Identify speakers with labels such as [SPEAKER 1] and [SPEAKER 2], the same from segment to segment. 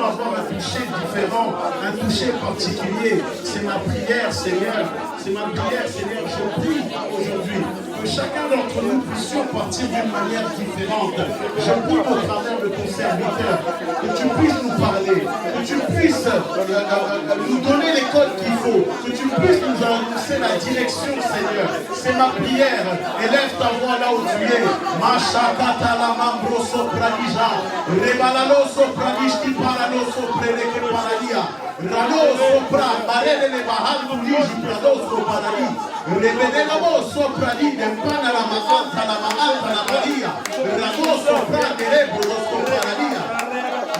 [SPEAKER 1] avoir un toucher différent, un toucher particulier. C'est ma prière, Seigneur. C'est ma prière, Seigneur. Je prie aujourd'hui que chacun d'entre nous puissions partir d'une manière différente. Je prie au travers de ton serviteur que tu puisses nous parler, que tu puisses nous donner l'école qu'il faut, que tu puisses nous annoncer la direction, Seigneur. C'est ma prière. Élève ta voix là où tu es. Mashakata la mambroso pradija. Rebalalo sopradishti parano sopreleke paradia. Rano sopra barele le bahal niji prado sopradi. Rebele mo sopradi de pana la maanta la Maria. Rano sopra de rebro sopradia.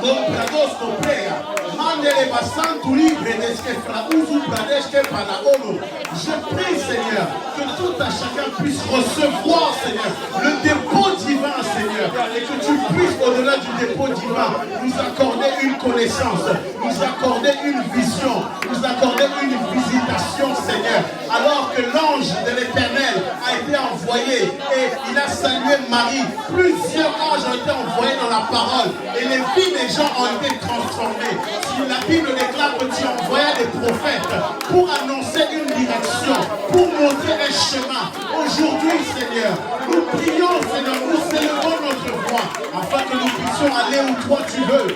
[SPEAKER 1] Mon prado soprea. Mandele basantu libre deske frauzu pradeske panaolo. Je prie, Seigneur, que tout à chacun puisse recevoir, Seigneur, le dépôt divin, Seigneur, et que tu puisses, au-delà du dépôt divin, nous accorder une connaissance, nous accorder une vision, nous accorder une visitation, Seigneur, alors que l'ange de l'Éternel a été envoyé et il a salué Marie. Plusieurs anges ont été envoyés dans la parole et les vies des gens ont été transformées. Si la Bible déclare que tu envoyais des prophètes pour annoncer une direction, pour montrer un chemin. Aujourd'hui, Seigneur, nous prions, Seigneur, nous célébrons notre voix afin que nous puissions aller où toi tu veux.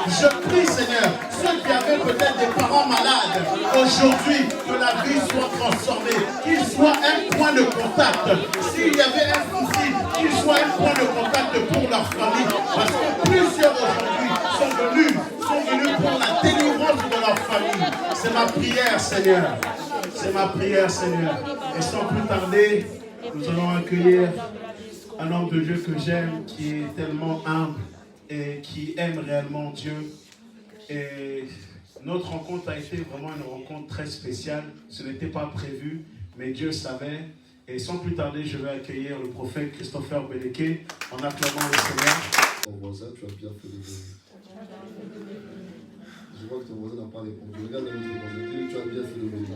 [SPEAKER 1] Je prie, Seigneur, ceux qui avaient peut-être des parents malades, aujourd'hui, que la vie soit transformée, qu'il soit un point de contact. S'il y avait un souci, qu'il soit un point de contact pour leur famille. Parce que plusieurs aujourd'hui sont venus pour la délivrance de leur famille. C'est ma prière, Seigneur. C'est ma prière, Seigneur. Et sans plus tarder, nous allons accueillir un homme de Dieu que j'aime, qui est tellement humble et qui aime réellement Dieu. Et notre rencontre a été vraiment une rencontre très spéciale. Ce n'était pas prévu, mais Dieu savait. Et sans plus tarder, je vais accueillir le prophète Christopher Beleke en acclamant le Seigneur.
[SPEAKER 2] Ton voisin, tu as bien fait de venir. Je vois que ton voisin n'a pas répondu. Regarde à notre voisin, tu as bien fait de venir.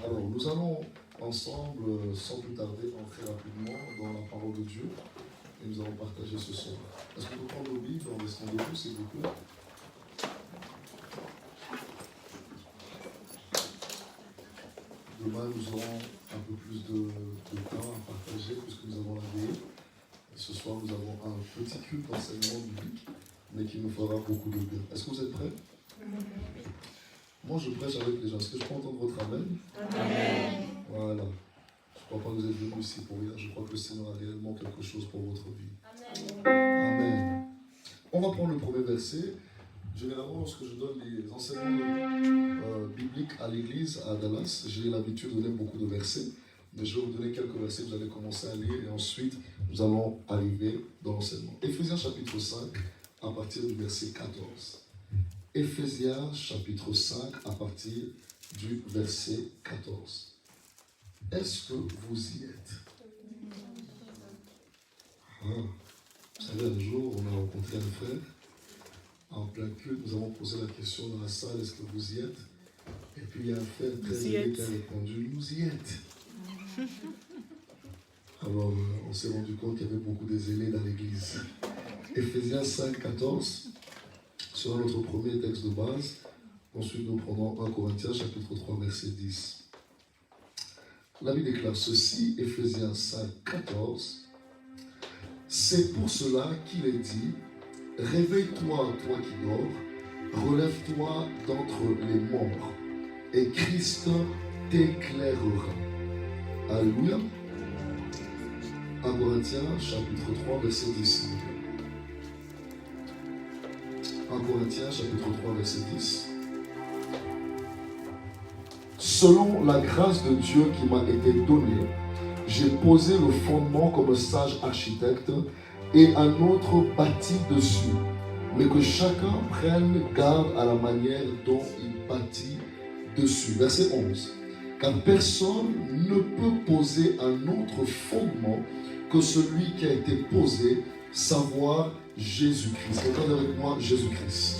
[SPEAKER 2] Alors, nous allons ensemble, sans plus tarder, entrer rapidement dans la parole de Dieu. Et nous allons partager ce soir. Est-ce qu'on peut prendre nos Bibles en restant debout, s'il vous plaît? Demain, nous aurons un peu plus de temps à partager puisque nous avons la veille. Ce soir, nous avons un petit culte d'enseignement biblique, mais qui nous fera beaucoup de bien. Est-ce que vous êtes prêts? Moi, je prêche avec les gens. Est-ce que je peux entendre votre amen? Amen. Voilà. Je ne crois pas que vous êtes venus ici pour rien. Je crois que le Seigneur a réellement quelque chose pour votre vie. Amen. Amen. On va prendre le premier verset. Généralement, lorsque je donne les enseignements bibliques à l'église à Dallas, j'ai l'habitude de donner beaucoup de versets. Mais je vais vous donner quelques versets, vous allez commencer à lire et ensuite nous allons arriver dans l'enseignement. Éphésiens chapitre 5 à partir du verset 14. Éphésiens chapitre 5 à partir du verset 14. Est-ce que vous y êtes? Vous savez, un jour, on a rencontré un frère. En plein culte, nous avons posé la question dans la salle, est-ce que vous y êtes? Et puis il y a un frère très aimé qui a répondu, vous y êtes. Alors, on s'est rendu compte qu'il y avait beaucoup de zélés dans l'église. Éphésiens 5, 14 sera notre premier texte de base. Ensuite, nous prenons 1 Corinthiens, chapitre 3, verset 10. La Bible déclare ceci, Éphésiens 5, 14. C'est pour cela qu'il est dit, réveille-toi, toi qui dors, relève-toi d'entre les morts, et Christ t'éclairera. Alléluia. 1 Corinthiens, chapitre 3, verset 10. 1 Corinthiens, chapitre 3, verset 10. Selon la grâce de Dieu qui m'a été donnée, j'ai posé le fondement comme sage architecte et un autre bâtit dessus, mais que chacun prenne garde à la manière dont il bâtit dessus. Verset 11. Car personne ne peut poser un autre fondement que celui qui a été posé, savoir Jésus-Christ. Regardez avec moi Jésus-Christ.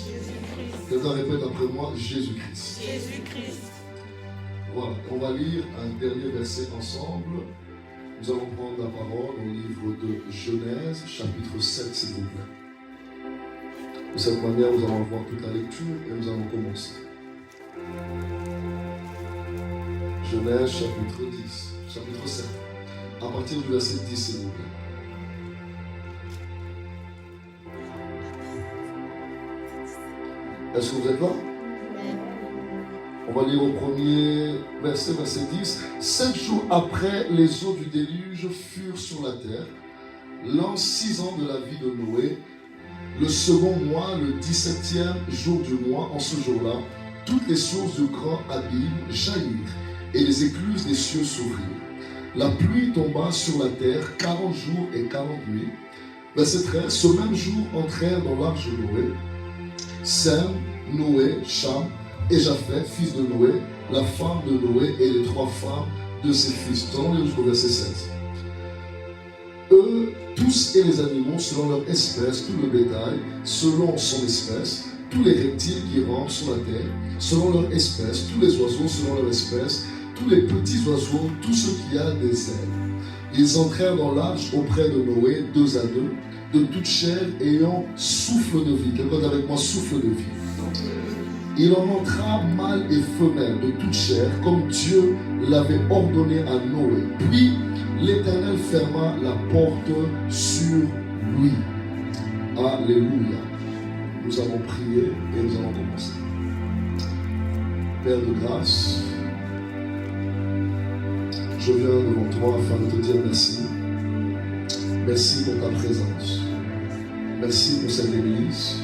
[SPEAKER 2] Quelqu'un répète après moi, Jésus-Christ.
[SPEAKER 3] Jésus-Christ.
[SPEAKER 2] Voilà, on va lire un dernier verset ensemble. Nous allons prendre la parole au livre de Genèse, chapitre 7, s'il vous plaît. De cette manière, nous allons voir toute la lecture et nous allons commencer. Genèse, chapitre 7. À partir du verset 10, s'il vous plaît. Est-ce que vous êtes là? On va lire au premier verset, verset 10. 7 jours après, les eaux du déluge furent sur la terre. L'an 6 ans de la vie de Noé, le second mois, le 17e jour du mois, en ce jour-là, toutes les sources du grand abîme jaillirent et les écluses des cieux s'ouvrirent. La pluie tomba sur la terre 40 jours et 40 nuits. Verset 13. Ce même jour entrèrent dans l'arche de Noé Sem, Noé, Cham et Japheth, fils de Noé, la femme de Noé et les 3 femmes de ses fils. Nous allons lire jusqu'au verset 16. Eux, tous et les animaux selon leur espèce, tout le bétail selon son espèce, tous les reptiles qui rampent sur la terre selon leur espèce, tous les oiseaux selon leur espèce, tous les petits oiseaux, tout ce qui a des ailes. Ils entrèrent dans l'arche auprès de Noé, 2 à 2, de toute chair ayant souffle de vie. Quelqu'un avec moi, souffle de vie. Il en entra mâle et femelle de toute chair, comme Dieu l'avait ordonné à Noé. Puis l'Éternel ferma la porte sur lui. Alléluia. Nous allons prier et nous allons commencer. Père de grâce, je viens devant toi afin de te dire merci. Merci pour ta présence. Merci pour cette église.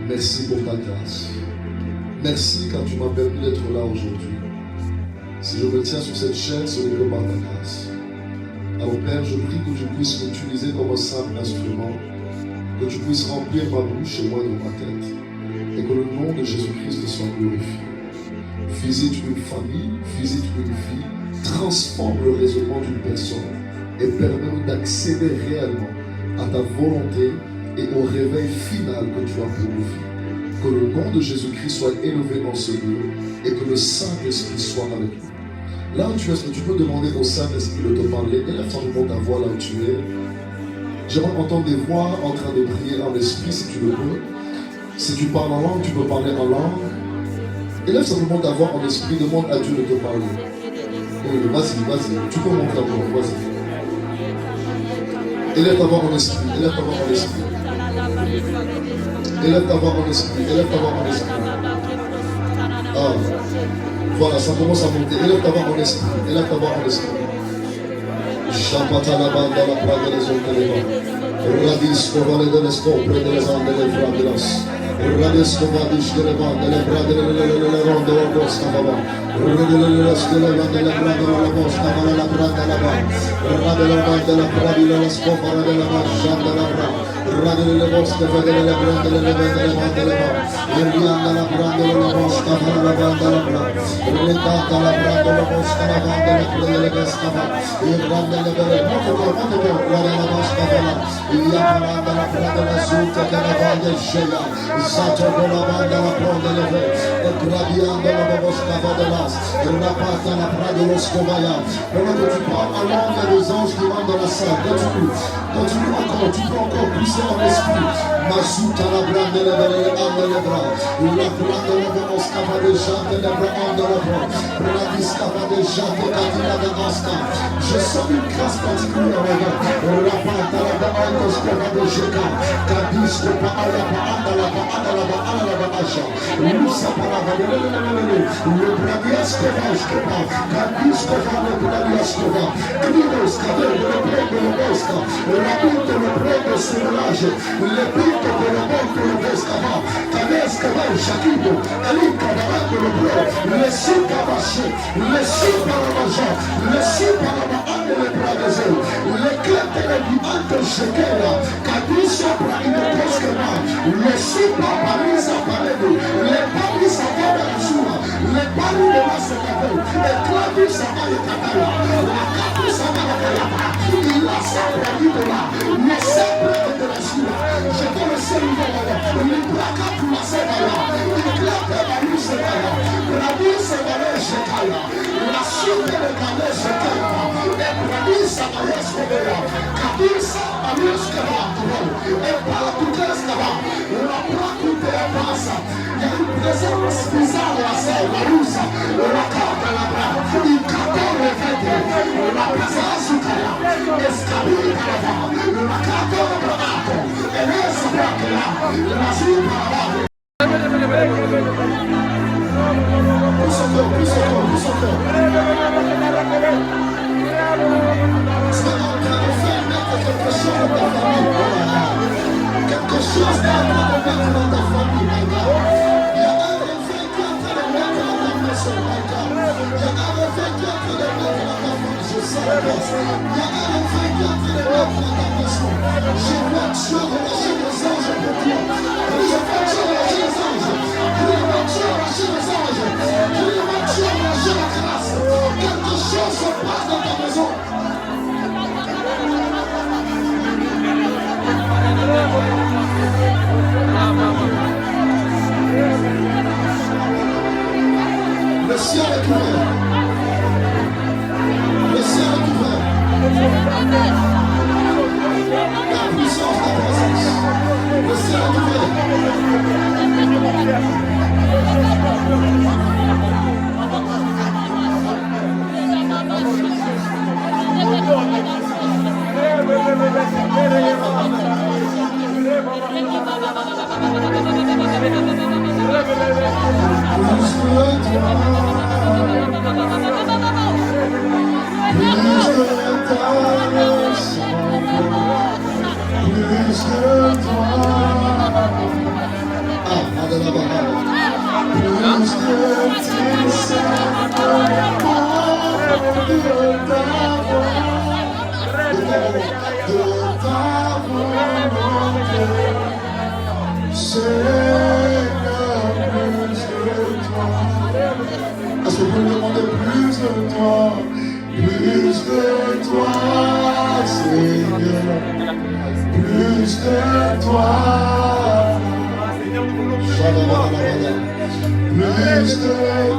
[SPEAKER 2] Merci pour ta grâce. Merci car tu m'as permis d'être là aujourd'hui. Si je me tiens sur cette chaise, ce n'est que par ta grâce. Alors Père, je prie que tu puisses m'utiliser comme un simple instrument, que tu puisses remplir ma bouche et moi de ma tête, et que le nom de Jésus-Christ soit glorifié. Visite une famille, visite une vie, transforme le raisonnement d'une personne et permets-nous d'accéder réellement à ta volonté et au réveil final que tu as pour nous. Que le nom de Jésus-Christ soit élevé dans ce lieu et que le Saint-Esprit soit avec nous. Là où tu es, est-ce que tu peux demander au Saint-Esprit de te parler? Élève simplement ta voix là où tu es. J'aimerais entendre des voix en train de prier en esprit si tu le peux. Si tu parles en langue, tu peux parler en langue. Élève simplement ta voix en esprit, demande à Dieu de te parler. Vas-y, tu peux monter encore, vas-y. Élève ta voix en esprit, élève ta voix en esprit. Élève ta voix en esprit, élève ta voix en esprit. Ah, voilà, ça commence à monter. Élève ta voix en esprit, élève ta voix en esprit. Chapata la bande à la prague des ondes. Radis, covale de l'escopre de les andes de fragilas. Radis, covadis de levant de lebra de l'eron de la bosca baba. Radis de levant de lebra de la bosca baba la branda la ba. Radis de la pravila la scopara de la mascia de la bra. Radis de bosca de la lebra de la levant de la banda la ba. Rianda la branda la bosca baba la banda la bra. Recanta la branda la bosca la banda la bra de la bosca baba. Randa la bra la bosca baba. Ia paranda la branda la zuta de la banda scella. Zato con la banda la pronda le ve. E gradiando la bosca baba de las. Rapata la branda lo scovaya. Pendant que tu parles en langue des anges qui rentrent dans la salle. Quand tu peux encore pousser en esprit. Masuta la branda le ve le ande le bras. La branda le ve osca va de jante le bras ande le bras. Radisca va de jante catina de asta. Je sens une grâce particulière. Rapata la branda osca va de jeka. Cadisco pa ala pa anda la pa anda la pa ala la pa asha. Lusa pa la va de le bradiasco va osca. Cadisco va le bradiasco va. Cridos cadere le prego le bosca. Rapito le prego sull'age. Le pinto che le monto le pesca va. Cadesca va il shakido. Elinca davanti le bro. Le suca va sce. Le suca la mangia. Le suca la va ande le bradese. Le clete le di ante shekera. Cadisco pra in le bosca va. Le suca parisa parede. Le parisa va la sua. Le pari de la secade. Le clavisa va le catala. La capisa va la calapa. Il a sempre di là. Le sempre de la sua. Je te le salue. Le braca pour la sera. La suite de Galège Kaya, et Pradisa Mayeskoya, Kabisa Mayeskoya, et Parakuteskaba, la Prakute Pasa, il y a une présence bizarre à celle, la Rusa, la carte à la bras, il cadre le fait, la présence du Kaya, Escabille à la bas, la carte à la bras, et laisse la suite à la bas. Plus encore. C'est en train de faire mettre quelque chose dans ta famille. Quelque chose dans ta famille, my God. Il y a un réveil qui est en train de mettre dans ta maison, my God. Il y a un réveil qui est en train de mettre dans ta famille. Je sais la place. Il y a un réveil qui est en train de mettre dans ta maison. Je vois Dieu relâcher les anges pour toi. Je vois Dieu relâcher les anges. Je vois Dieu relâcher les anges. Je vois Dieu relâcher la grâce. Quelque chose se passe dans ta maison. Le ciel est ouvert. Le ciel est ouvert. La puissance de la présence. Le ciel est ouvert. Est-ce que vous pouvez demander plus de toi, Seigneur, plus de toi, plus de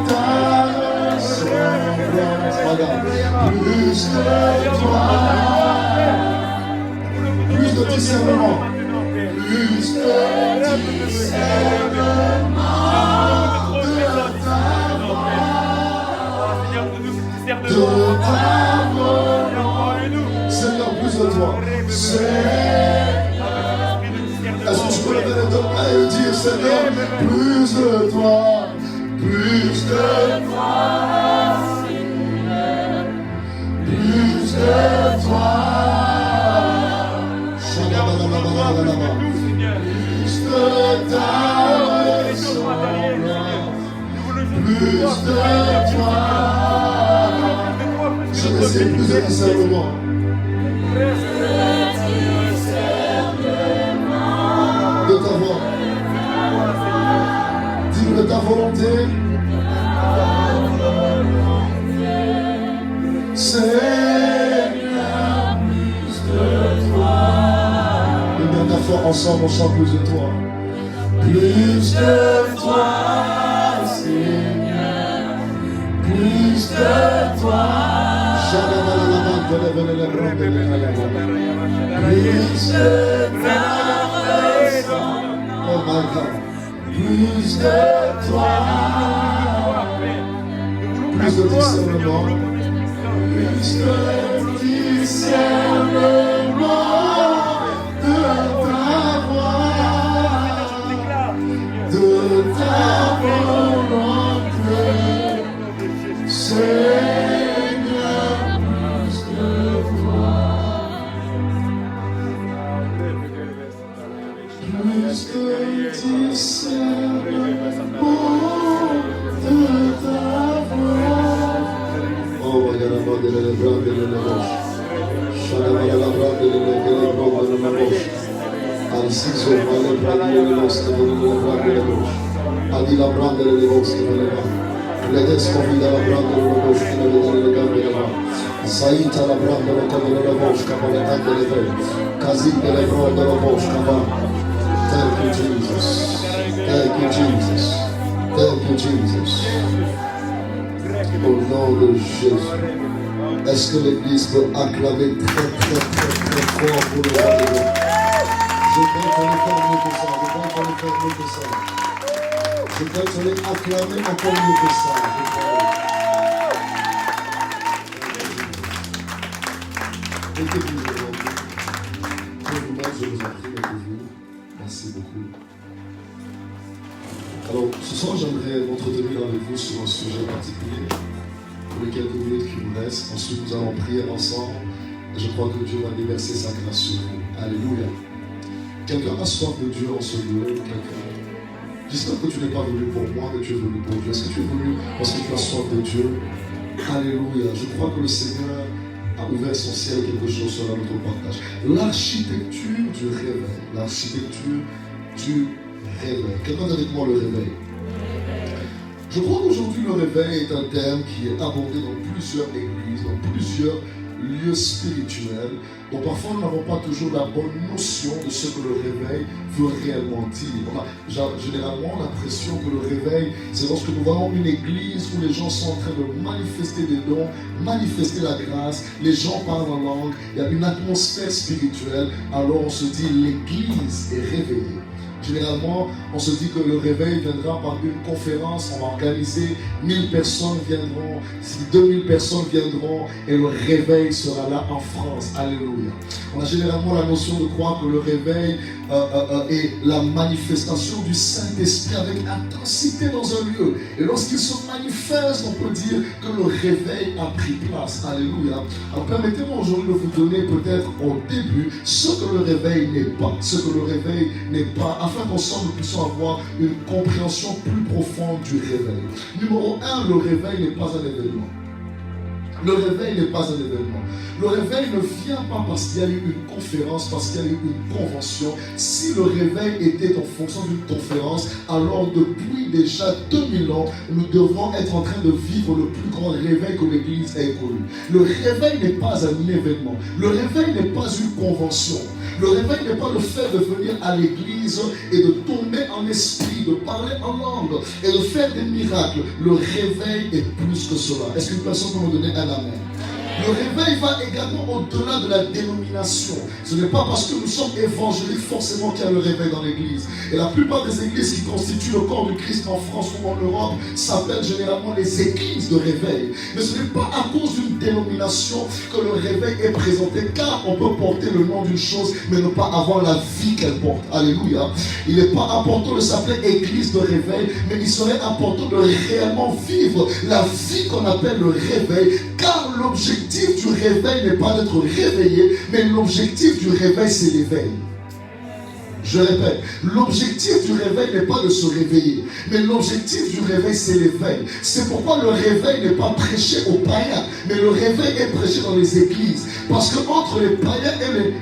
[SPEAKER 2] ta ressemblance, plus de toi, plus de discernement, plus de discernement. De ta volonté, Seigneur, plus de toi. Est-ce que tu peux lever les deux mains et dire, Seigneur, plus de toi, plus de toi, Seigneur, plus de toi, plus de ta ressemblance, plus de toi. Je désire plus de discernement. De ta voix. Dis-nous de ta volonté. Seigneur, plus de toi. Une dernière fois ensemble, on chante plus de toi. Plus de toi, Seigneur. Plus de toi. Plus de ta oh my God. Plus de toi. Plus de discernement. Plus de discernement de ta voix, de ta volonté. Saïta la brande de la bouche, Kabalatan de l'Éveil, Kazim de l'Évrol de la bouche, Kabal. Thank you, Jesus. Thank you, Jesus. Thank you, Jesus. Au nom de Jésus. Est-ce que l'Église peut acclamer très fort pour le roi de Dieu? Je crois qu'on est faire mieux que ça. Je crois qu'on est faire mieux que ça. Je crois qu'on est acclamé encore mieux que ça. Mettez-vous aujourd'hui. Je vous en prie, mettez-vous. Merci beaucoup. Alors, ce soir, j'aimerais m'entretenir avec vous sur un sujet particulier pour les quelques minutes qui nous restent. Ensuite, nous allons prier ensemble. Et je crois que Dieu va déverser sa grâce sur vous. Alléluia. Quelqu'un a soif de Dieu en ce lieu. J'espère que tu n'es pas venu pour moi, mais tu es venu pour Dieu. Est-ce que tu es venu parce que tu as soif de Dieu? Alléluia. Je crois que le Seigneur a ouvert son ciel, quelque chose sera notre partage. L'architecture du réveil. L'architecture du réveil. Quelqu'un dit avec moi le réveil. Je crois qu'aujourd'hui le réveil est un terme qui est abordé dans plusieurs églises, dans plusieurs lieux spirituels, dont parfois nous n'avons pas toujours la bonne notion de ce que le réveil veut réellement dire. On a généralement l'impression que le réveil, c'est lorsque nous voyons une église où les gens sont en train de manifester des dons, manifester la grâce, les gens parlent en langue, il y a une atmosphère spirituelle, alors on se dit l'église est réveillée. Généralement, on se dit que le réveil viendra par une conférence, on va organiser, 1000 personnes viendront, 2000 personnes viendront et le réveil sera là en France. Alléluia. On a généralement la notion de croire que le réveil est la manifestation du Saint-Esprit avec intensité dans un lieu. Et lorsqu'il se manifeste, on peut dire que le réveil a pris place. Alléluia. Alors permettez-moi aujourd'hui de vous donner peut-être au début ce que le réveil n'est pas. Ce que le réveil n'est pas, afin qu'ensemble nous puissions avoir une compréhension plus profonde du réveil. Numéro 1, le réveil n'est pas un événement. Le réveil n'est pas un événement. Le réveil ne vient pas parce qu'il y a eu une conférence, parce qu'il y a eu une convention. Si le réveil était en fonction d'une conférence, alors depuis déjà 2000 ans, nous devons être en train de vivre le plus grand réveil que l'Église ait connu. Le réveil n'est pas un événement. Le réveil n'est pas une convention. Le réveil n'est pas le fait de venir à l'église et de tomber en esprit, de parler en langue et de faire des miracles. Le réveil est plus que cela. Est-ce qu'une personne peut me donner un amen? Le réveil va également au-delà de la dénomination. Ce n'est pas parce que nous sommes évangéliques forcément qu'il y a le réveil dans l'église. Et la plupart des églises qui constituent le corps du Christ en France ou en Europe s'appellent généralement les églises de réveil. Mais ce n'est pas à cause d'une dénomination que le réveil est présenté, car on peut porter le nom d'une chose mais ne pas avoir la vie qu'elle porte. Alléluia. Il n'est pas important de s'appeler église de réveil, mais il serait important de réellement vivre la vie qu'on appelle le réveil, car l'objectif du réveil n'est pas d'être réveillé, mais l'objectif du réveil, c'est l'éveil. Je répète, l'objectif du réveil n'est pas de se réveiller, mais l'objectif du réveil, c'est l'éveil. C'est pourquoi le réveil n'est pas prêché aux païens, mais le réveil est prêché dans les églises. Parce que entre les païens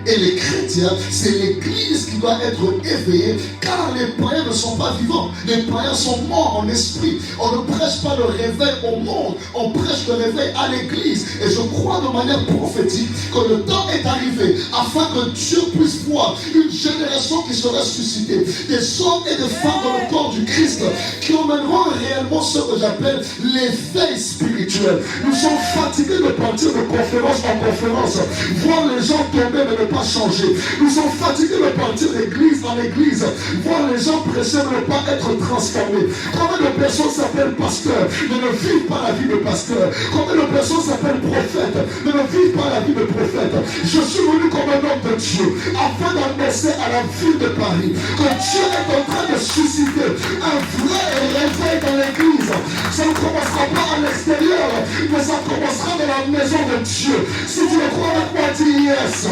[SPEAKER 2] et les chrétiens, c'est l'église qui doit être éveillée, car les païens ne sont pas vivants. Les païens sont morts en esprit. On ne prêche pas le réveil au monde, on prêche le réveil à l'église. Et je crois de manière prophétique que le temps est arrivé afin que Dieu puisse voir une génération qui sera suscité, des hommes et des femmes dans le corps du Christ qui emmèneront réellement ce que j'appelle l'éveil spirituel. Nous sommes fatigués de partir de conférence en conférence, voir les gens tomber mais ne pas changer. Nous sommes fatigués de partir d'église en église, voir les gens prêcher mais ne pas être transformés. Combien de personnes s'appellent pasteurs mais ne vivent pas la vie de pasteur? Combien de personnes s'appellent prophètes mais ne vivent pas la vie de prophète? Je suis venu comme un homme de Dieu afin d'annoncer à la ville de Paris que Dieu est en train de susciter un vrai réveil dans l'église. Ça ne commencera pas à l'extérieur, mais ça commencera dans la maison de Dieu. Si tu le crois avec moi, dis yes.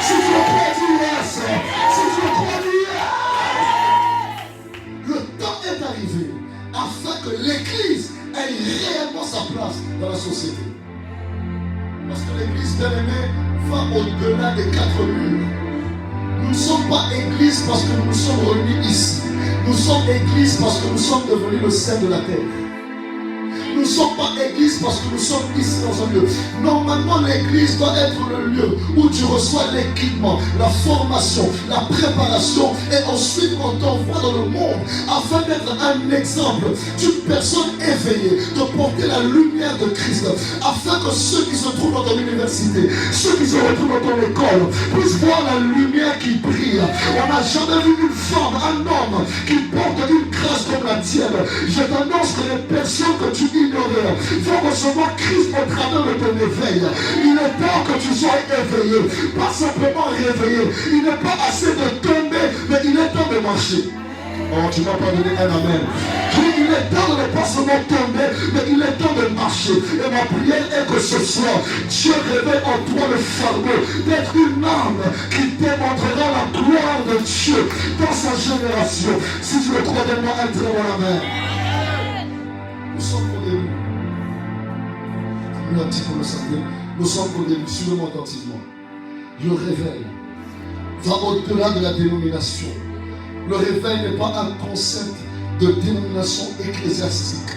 [SPEAKER 2] Si tu le crois, dis yes. Si tu le crois, dis yes. Le temps est arrivé afin que l'église ait réellement sa place dans la société. Parce que l'église bien-aimée va au-delà des 4 murs. Nous ne sommes pas église parce que nous nous sommes réunis ici. Nous sommes église parce que nous sommes devenus le sein de la terre. Nous ne sommes pas église parce que nous sommes ici dans un lieu. Normalement, l'église doit être le lieu où tu reçois l'équipement, la formation, la préparation, et ensuite on t'envoie dans le monde afin d'être un exemple d'une personne éveillée, de porter la lumière de Christ, afin que ceux qui se trouvent dans ton université, ceux qui se retrouvent dans ton école, puissent voir la lumière qui brille. On n'a jamais vu une femme, un homme qui porte une grâce comme la tienne. Je t'annonce que les personnes que tu ignorais vont recevoir Christ au travers de ton éveil. Il est temps que tu sois éveillé, pas simplement réveillé. Il n'est pas assez de tomber, mais il est temps de marcher. Oh, tu ne m'as pas donné un amen. Il est temps de ne pas seulement tomber, mais il est temps de marcher. Et ma prière est que ce soir, Dieu révèle en toi le fardeau d'être une âme qui démontrera la gloire de Dieu dans sa génération. Si tu le crois, donne-moi un très bon amen. Nous sommes au début. Nous un petit peu le savoir. Nous sommes au début. Suivez-moi attentivement. Le réveil va au-delà de la dénomination. Le réveil n'est pas un concept de dénomination ecclésiastique.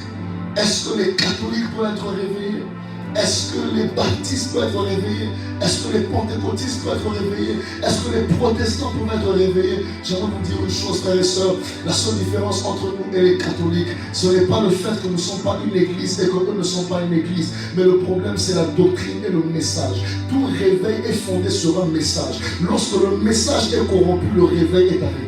[SPEAKER 2] Est-ce que les catholiques peuvent être réveillés? Est-ce que les baptistes peuvent être réveillés? Est-ce que les pentecôtistes peuvent être réveillés? Est-ce que les protestants peuvent être réveillés? J'aimerais vous dire une chose, frères et sœurs. La seule différence entre nous et les catholiques, ce n'est pas le fait que nous ne sommes pas une église et qu'eux ne sont pas une église. Mais le problème, c'est la doctrine et le message. Tout réveil est fondé sur un message. Lorsque le message est corrompu, le réveil est arrêté.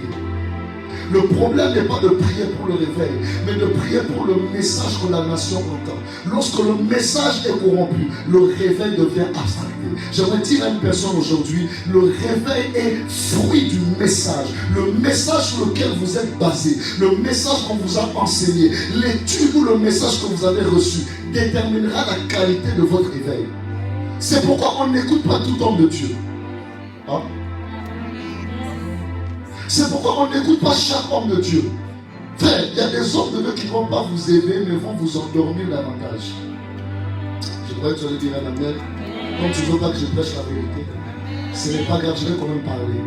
[SPEAKER 2] Le problème n'est pas de prier pour le réveil, mais de prier pour le message que la nation entend. Lorsque le message est corrompu, le réveil devient abstracté. J'aimerais dire à une personne aujourd'hui, le réveil est fruit du message. Le message sur lequel vous êtes basé, le message qu'on vous a enseigné, l'étude ou le message que vous avez reçu déterminera la qualité de votre réveil. C'est pourquoi on n'écoute pas tout homme de Dieu. Hein? C'est pourquoi on n'écoute pas chaque homme de Dieu. Frère, il y a des hommes de Dieu qui ne vont pas vous élever, mais vont vous endormir davantage. Je crois que tu allais dire un amen. Comme tu ne veux pas que je prêche la vérité, ce n'est pas grave, je vais quand même parler.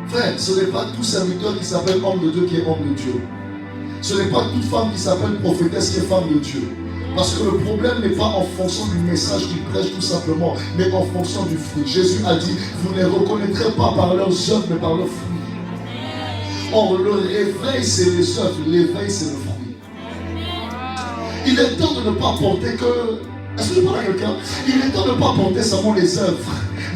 [SPEAKER 2] Frère, ce n'est pas tout serviteur qui s'appelle homme de Dieu qui est homme de Dieu. Ce n'est pas toute femme qui s'appelle prophétesse qui est femme de Dieu. Parce que le problème n'est pas en fonction du message qu'ils prêchent tout simplement, mais en fonction du fruit. Jésus a dit, vous ne les reconnaîtrez pas par leurs œuvres, mais par leurs fruits. Or, le réveil, c'est les œuvres, l'éveil, c'est le fruit. Il est temps de ne pas porter que... Est-ce que je parle à quelqu'un? Il est temps de ne pas porter seulement les œuvres,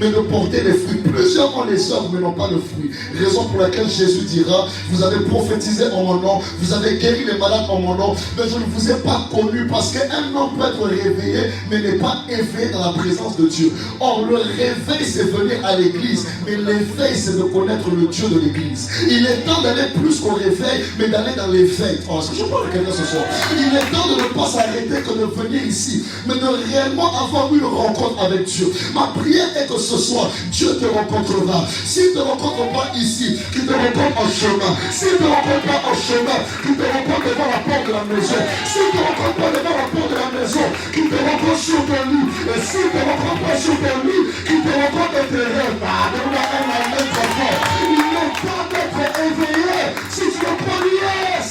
[SPEAKER 2] mais de porter les fruits. Plusieurs ont les œuvres, mais n'ont pas de fruits. Raison pour laquelle Jésus dira, vous avez prophétisé en mon nom, vous avez guéri les malades en mon nom, mais je ne vous ai pas connu, parce qu'un homme peut être réveillé, mais n'est pas éveillé dans la présence de Dieu. Or, le réveil, c'est venir à l'église, mais l'éveil, c'est de connaître le Dieu de l'église. Il est temps d'aller plus qu'au réveil, mais d'aller dans l'éveil. Oh, est-ce que je parle à quelqu'un ce soir? Il est temps de ne pas s'arrêter que de venir ici, mais de réellement avoir une rencontre avec Dieu. Ma prière est que ce soir, Dieu te rencontrera. S'il ne te rencontre pas ici, qu'il te rencontre en chemin. S'il ne te rencontre pas en chemin, qu'il te rencontre devant la porte de la maison. S'il ne te rencontre pas devant la porte de la maison, qu'il te rencontre sur ton lit. Et s'il ne te rencontre pas sur ton lit, qu'il te rencontre dans tes rêves. Donne-moi un amen très fort. Il n'est pas d'être éveillé. Si tu le prends, yes.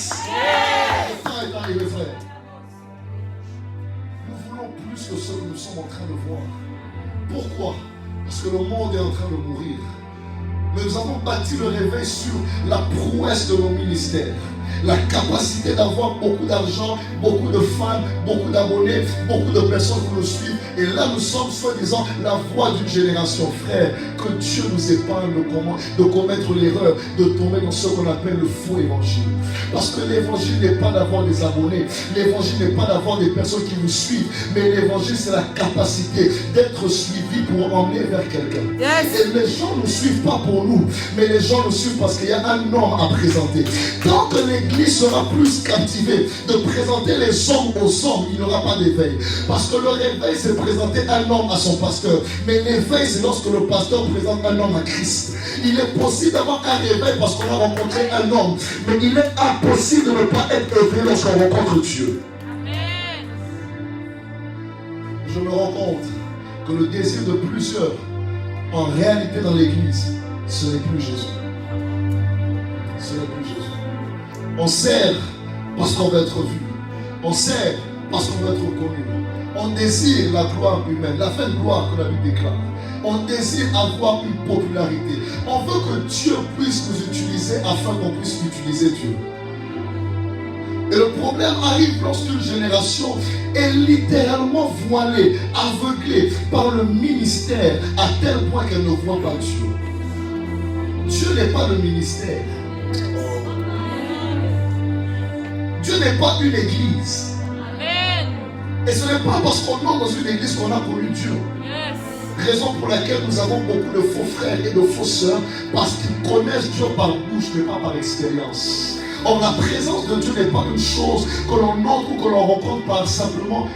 [SPEAKER 2] Ça est arrivé, frère. Nous voulons plus que ce que nous sommes en train de voir. Pourquoi? Parce que le monde est en train de mourir. Mais nous avons bâti le réveil sur la prouesse de nos ministères. La capacité d'avoir beaucoup d'argent, beaucoup de fans, beaucoup d'abonnés, beaucoup de personnes qui nous suivent. Et là, nous sommes soi-disant la voix d'une génération. Frère, que Dieu nous épargne de commettre l'erreur, de tomber dans ce qu'on appelle le faux évangile. Parce que l'évangile n'est pas d'avoir des abonnés. L'évangile n'est pas d'avoir des personnes qui nous suivent. Mais l'évangile, c'est la capacité d'être suivi pour emmener vers quelqu'un. Yes. Et les gens ne suivent pas pour nous, mais les gens nous suivent parce qu'il y a un homme à présenter. Tant que l'Église sera plus captivée de présenter les hommes aux hommes, il n'y aura pas d'éveil. Parce que le réveil, c'est présenter un homme à son pasteur. Mais l'éveil, c'est lorsque le pasteur présente un homme à Christ. Il est possible d'avoir un réveil parce qu'on a rencontré un homme. Mais il est impossible de ne pas être éveillé lorsqu'on rencontre Dieu. Je me rends compte que le désir de plusieurs, en réalité dans l'Église, ce n'est plus Jésus. Ce n'est plus Jésus. On sert parce qu'on veut être vu. On sert parce qu'on veut être reconnu. On désire la gloire humaine, la vaine gloire que la Bible déclare. On désire avoir une popularité. On veut que Dieu puisse nous utiliser afin qu'on puisse utiliser Dieu. Et le problème arrive lorsqu'une génération est littéralement voilée, aveuglée par le ministère à tel point qu'elle ne voit pas Dieu. Dieu n'est pas le ministère. Dieu n'est pas une église. Et ce n'est pas parce qu'on entre dans une église qu'on a connu Dieu. Raison pour laquelle nous avons beaucoup de faux frères et de faux sœurs, parce qu'ils connaissent Dieu par bouche, mais pas par expérience. Or, la présence de Dieu n'est pas une chose que l'on entre ou que l'on rencontre par simplement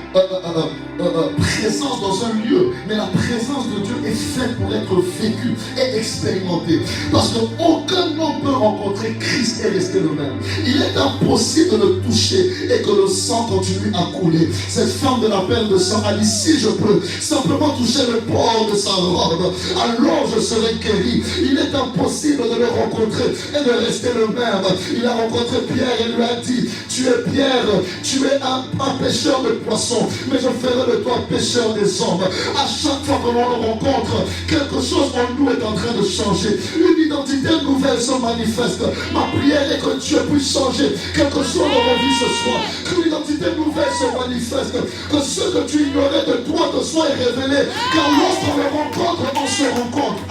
[SPEAKER 2] présence dans un lieu. Mais la présence de Dieu est faite pour être vécue et expérimentée. Parce qu'aucun homme peut rencontrer Christ et rester le même. Il est impossible de le toucher et que le sang continue à couler. Cette femme de la perle de sang a dit, si je peux simplement toucher le bord de sa robe, alors je serai guéri. Il est impossible de le rencontrer et de rester le même. Il a rencontré Pierre et lui a dit, tu es Pierre, tu es un pêcheur de poissons, mais je ferai de toi pêcheur des hommes. À chaque fois que l'on le rencontre, quelque chose en nous est en train de changer. Une identité nouvelle se manifeste. Ma prière est que Dieu puisse changer quelque chose dans nos vies ce soir. Qu'une identité nouvelle se manifeste. Que ce que tu ignorais de toi te soit révélé. Car lorsqu'on le rencontre, on se rencontre.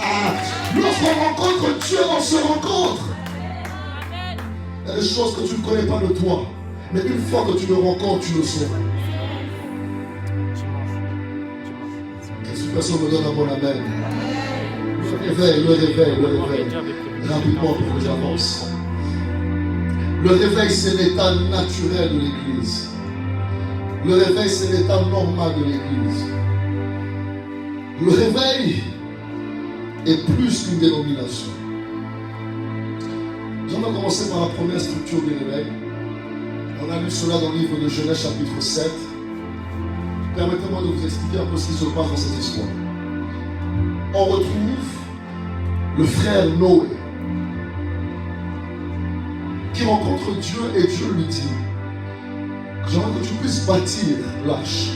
[SPEAKER 2] Lorsqu'on rencontre Dieu, on se rencontre. Il y a des choses que tu ne connais pas de toi. Mais une fois que tu le rencontres, tu le sauras. Est-ce que personne me donne un bon amen? Le réveil. Rapidement pour que j'avance. Le réveil, c'est l'état naturel de l'Église. Le réveil, c'est l'état normal de l'Église. Le réveil est plus qu'une dénomination. Nous allons commencer par la première structure du réveil. On a lu cela dans le livre de Genèse chapitre 7. Permettez-moi de vous expliquer un peu ce qui se passe dans cette histoire. On retrouve le frère Noé qui rencontre Dieu et Dieu lui dit, j'aimerais que tu puisses bâtir l'arche.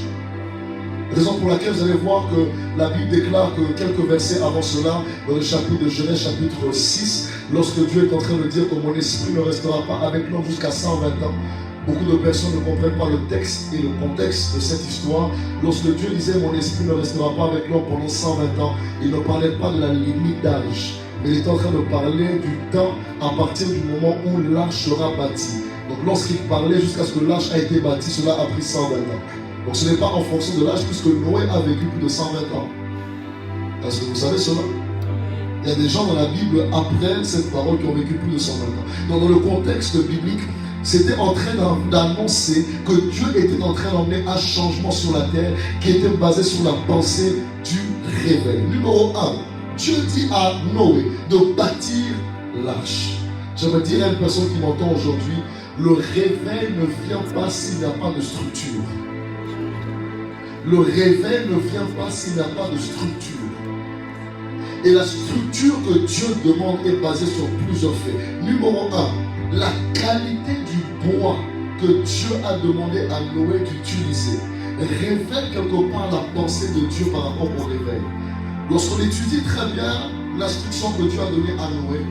[SPEAKER 2] Raison pour laquelle vous allez voir que la Bible déclare que quelques versets avant cela, dans le chapitre de Genèse chapitre 6, lorsque Dieu est en train de dire que mon esprit ne restera pas avec l'homme jusqu'à 120 ans, beaucoup de personnes ne comprennent pas le texte et le contexte de cette histoire. Lorsque Dieu disait mon esprit ne restera pas avec l'homme pendant 120 ans, il ne parlait pas de la limite d'âge, mais il est en train de parler du temps à partir du moment où l'arche sera bâtie. Donc lorsqu'il parlait jusqu'à ce que l'arche a été bâtie, cela a pris 120 ans. Donc ce n'est pas en fonction de l'âge, puisque Noé a vécu plus de 120 ans. Est-ce que vous savez cela? Il y a des gens dans la Bible, après cette parole, qui ont vécu plus de 120 ans. Donc dans le contexte biblique, c'était en train d'annoncer que Dieu était en train d'emmener un changement sur la terre qui était basé sur la pensée du réveil. Numéro 1, Dieu dit à Noé de bâtir l'arche. J'aimerais dire à une personne qui m'entend aujourd'hui, le réveil ne vient pas s'il n'y a pas de structure. Le réveil ne vient pas s'il n'y a pas de structure. Et la structure que Dieu demande est basée sur plusieurs faits. Numéro 1, la qualité du bois que Dieu a demandé à Noé d'utiliser révèle quelque part la pensée de Dieu par rapport au réveil. Lorsqu'on étudie très bien l'instruction que Dieu a donnée à Noé,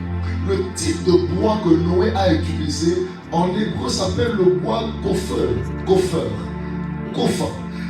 [SPEAKER 2] le type de bois que Noé a utilisé, en hébreu s'appelle le bois gopher.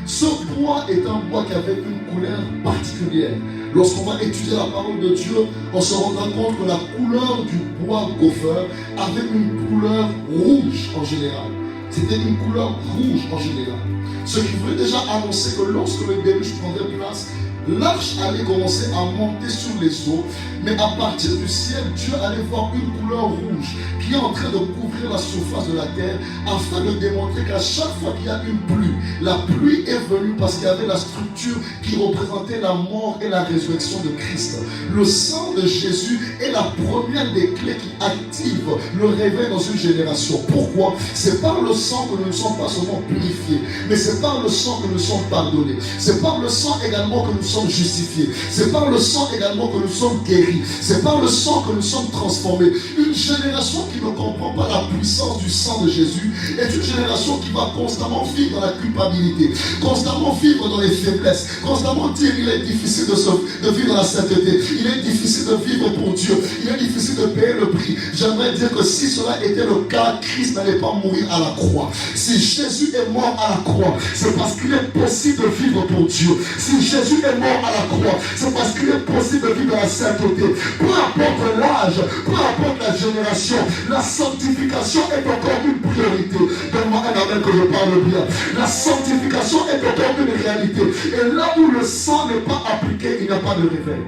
[SPEAKER 2] Ce bois est un bois qui avait une couleur particulière. Lorsqu'on va étudier la parole de Dieu, on se rendra compte que la couleur du bois gopher avait une couleur rouge en général. C'était une couleur rouge en général. Ce qui voulait déjà annoncer que lorsque le déluge prendrait place, l'arche allait commencer à monter sur les eaux, mais à partir du ciel, Dieu allait voir une couleur rouge qui est en train de couvrir la surface de la terre afin de démontrer qu'à chaque fois qu'il y a une pluie, la pluie est venue parce qu'il y avait la structure qui représentait la mort et la résurrection de Christ. Le sang de Jésus est la première des clés qui active le réveil dans une génération. Pourquoi? C'est par le sang que nous ne sommes pas seulement purifiés, mais c'est par le sang que nous sommes pardonnés. C'est par le sang également que nous sommes justifiés. C'est par le sang également que nous sommes guéris. C'est par le sang que nous sommes transformés. Une génération qui qui ne comprend pas la puissance du sang de Jésus est une génération qui va constamment vivre dans la culpabilité, constamment vivre dans les faiblesses, constamment dire qu'il est difficile de vivre dans la sainteté, il est difficile de vivre pour Dieu, il est difficile de payer le prix. J'aimerais dire que si cela était le cas, Christ n'allait pas mourir à la croix. Si Jésus est mort à la croix, c'est parce qu'il est possible de vivre pour Dieu. Si Jésus est mort à la croix, c'est parce qu'il est possible de vivre dans la sainteté. Peu importe l'âge, peu importe la génération, la sanctification est encore une priorité. Donne-moi un amen que je parle bien. La sanctification est encore une réalité. Et là où le sang n'est pas appliqué, il n'y a pas de réveil.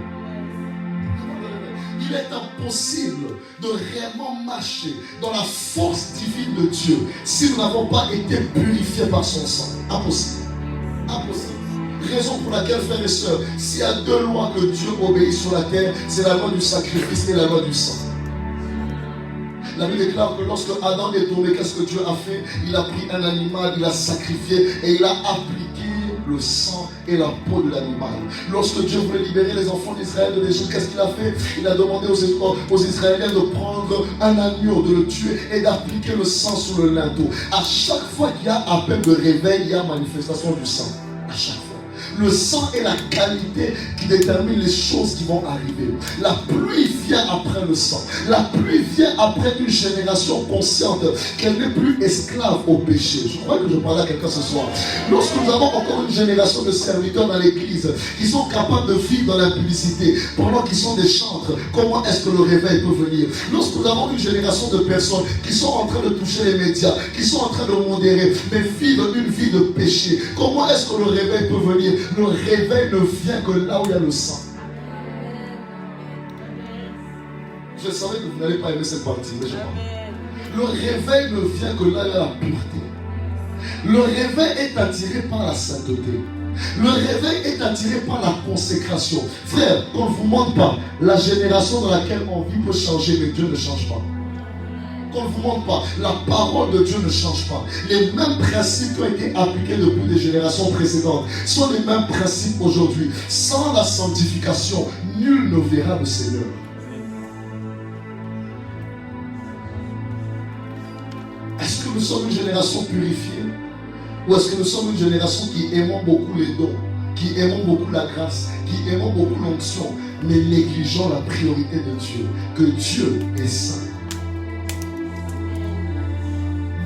[SPEAKER 2] Il est impossible de réellement marcher dans la force divine de Dieu si nous n'avons pas été purifiés par son sang. Impossible. Impossible. Raison pour laquelle, frères et sœurs, s'il y a deux lois que Dieu obéit sur la terre, c'est la loi du sacrifice et la loi du sang. La Bible déclare que lorsque Adam est tombé, qu'est-ce que Dieu a fait? Il a pris un animal, il a sacrifié et il a appliqué le sang et la peau de l'animal. Lorsque Dieu voulait libérer les enfants d'Israël de l'Égypte, qu'est-ce qu'il a fait? Il a demandé aux Israéliens de prendre un agneau, de le tuer et d'appliquer le sang sur le linteau. À chaque fois qu'il y a appel de réveil, il y a manifestation du sang. À chaque fois. Le sang est la qualité qui détermine les choses qui vont arriver. La pluie vient après le sang. La pluie vient après une génération consciente qu'elle n'est plus esclave au péché. Je crois que je parle à quelqu'un ce soir. Lorsque nous avons encore une génération de serviteurs dans l'église qui sont capables de vivre dans l'impudicité pendant qu'ils sont des chantres, comment est-ce que le réveil peut venir? Lorsque nous avons une génération de personnes qui sont en train de toucher les médias, qui sont en train de modérer, mais vivent une vie de péché, comment est-ce que le réveil peut venir? Le réveil ne vient que là où il y a le sang. Je savais que vous n'allez pas aimer cette partie, mais je parle. Le réveil ne vient que là où il y a la pureté. Le réveil est attiré par la sainteté. Le réveil est attiré par la consécration. Frère, qu'on ne vous montre pas, la génération dans laquelle on vit peut changer, mais Dieu ne change pas. Qu'on ne vous montre pas, la parole de Dieu ne change pas. Les mêmes principes qui ont été appliqués depuis des générations précédentes sont les mêmes principes aujourd'hui. Sans la sanctification, nul ne verra le Seigneur. Est-ce que nous sommes une génération purifiée? Ou est-ce que nous sommes une génération qui aimons beaucoup les dons, qui aimons beaucoup la grâce, qui aimons beaucoup l'onction, mais négligeons la priorité de Dieu, que Dieu est saint?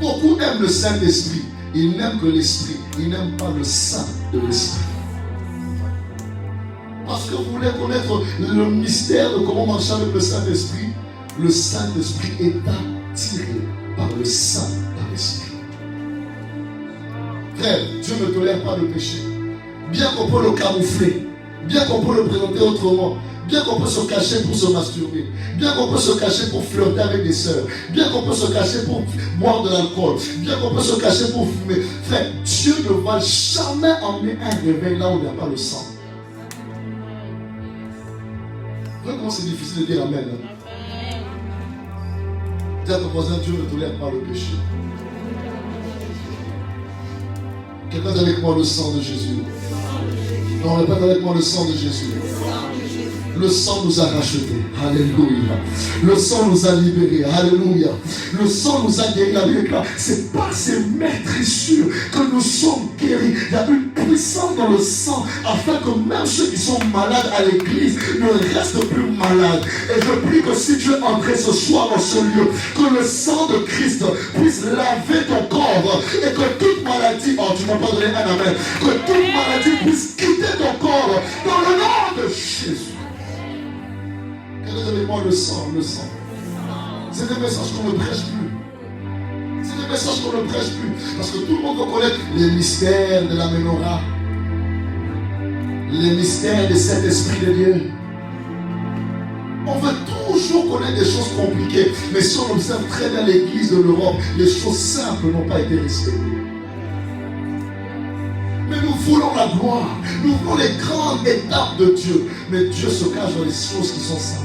[SPEAKER 2] Beaucoup aiment le Saint-Esprit. Ils n'aiment que l'Esprit. Ils n'aiment pas le Saint de l'Esprit. Parce que vous voulez connaître le mystère de comment marcher avec le Saint-Esprit. Le Saint-Esprit est attiré par le Saint par l'Esprit. Frère, Dieu ne tolère pas le péché. Bien qu'on peut le camoufler, bien qu'on peut le présenter autrement, bien qu'on peut se cacher pour se masturber, bien qu'on peut se cacher pour flirter avec des sœurs, bien qu'on peut se cacher pour boire de l'alcool, bien qu'on peut se cacher pour fumer. Frère, Dieu ne va jamais emmener un réveil là où il n'y a pas le sang. Vous voyez comment c'est difficile de dire amen, hein? Dis à ton voisin, Dieu ne tolère pas le péché. Quelqu'un dit avec moi le sang de Jésus. Non, répète avec moi le sang de Jésus. Le sang nous a rachetés. Alléluia. Le sang nous a libérés. Alléluia. Le sang nous a guéris. La Bible, c'est par ces maîtrissures que nous sommes guéris. Il y a une puissance dans le sang afin que même ceux qui sont malades à l'église ne restent plus malades. Et je prie que si tu es entré ce soir dans ce lieu, que le sang de Christ puisse laver ton corps et que toute maladie, oh tu m'as pas donné un amen, que toute maladie puisse quitter ton corps dans le nom de Jésus. Donnez-moi le sang, le sang. C'est des messages qu'on ne prêche plus. C'est des messages qu'on ne prêche plus. Parce que tout le monde veut connaître les mystères de la menorah. Les mystères de cet esprit de Dieu. On veut toujours connaître des choses compliquées. Mais si on observe très bien l'église de l'Europe, les choses simples n'ont pas été respectées. Mais nous voulons la gloire. Nous voulons les grandes étapes de Dieu. Mais Dieu se cache dans les choses qui sont simples.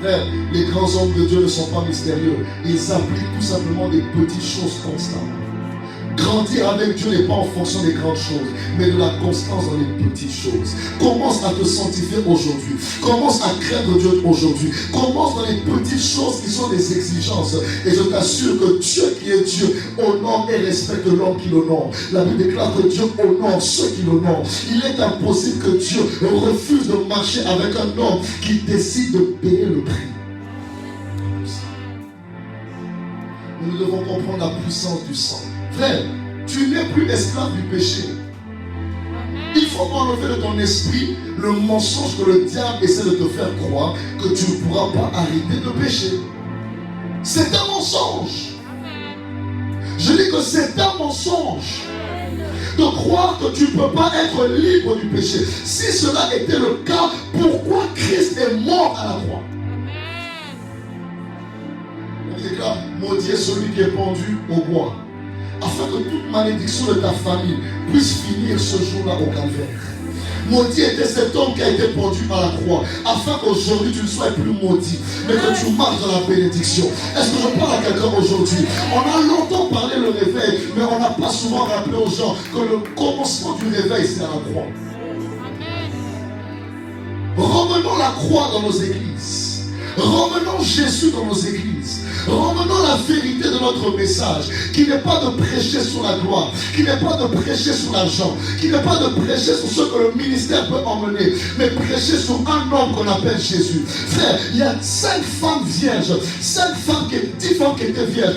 [SPEAKER 2] Frère, les grands hommes de Dieu ne sont pas mystérieux. Ils appliquent tout simplement des petites choses constamment. Grandir avec Dieu n'est pas en fonction des grandes choses, mais de la constance dans les petites choses. Commence à te sanctifier aujourd'hui. Commence à craindre Dieu aujourd'hui. Commence dans les petites choses qui sont des exigences. Et je t'assure que Dieu qui est Dieu honore et respecte l'homme qui l'honore. La Bible déclare que Dieu honore ceux qui l'honorent. Il est impossible que Dieu refuse de marcher avec un homme qui décide de payer le prix. Nous devons comprendre la puissance du sang. Frère, tu n'es plus esclave du péché. Il faut enlever de ton esprit le mensonge que le diable essaie de te faire croire que tu ne pourras pas arrêter de pécher. C'est un mensonge. Je dis que c'est un mensonge de croire que tu ne peux pas être libre du péché. Si cela était le cas, pourquoi Christ est mort à la croix? On déclare, maudit est celui qui est pendu au bois, afin que toute malédiction de ta famille puisse finir ce jour-là au calvaire. Maudit était cet homme qui a été pendu à la croix, afin qu'aujourd'hui tu ne sois plus maudit, mais que tu marches dans la bénédiction. Est-ce que je parle à quelqu'un aujourd'hui? On a longtemps parlé le réveil, mais on n'a pas souvent rappelé aux gens que le commencement du réveil, c'est à la croix. Remenons la croix dans nos églises. Remenons Jésus dans nos églises. Remenons la vérité de notre message, qui n'est pas de prêcher sur la gloire, qui n'est pas de prêcher sur l'argent, qui n'est pas de prêcher sur ce que le ministère peut emmener, mais prêcher sur un homme qu'on appelle Jésus. Frère, il y a 5 femmes vierges, 10 femmes qui étaient vierges,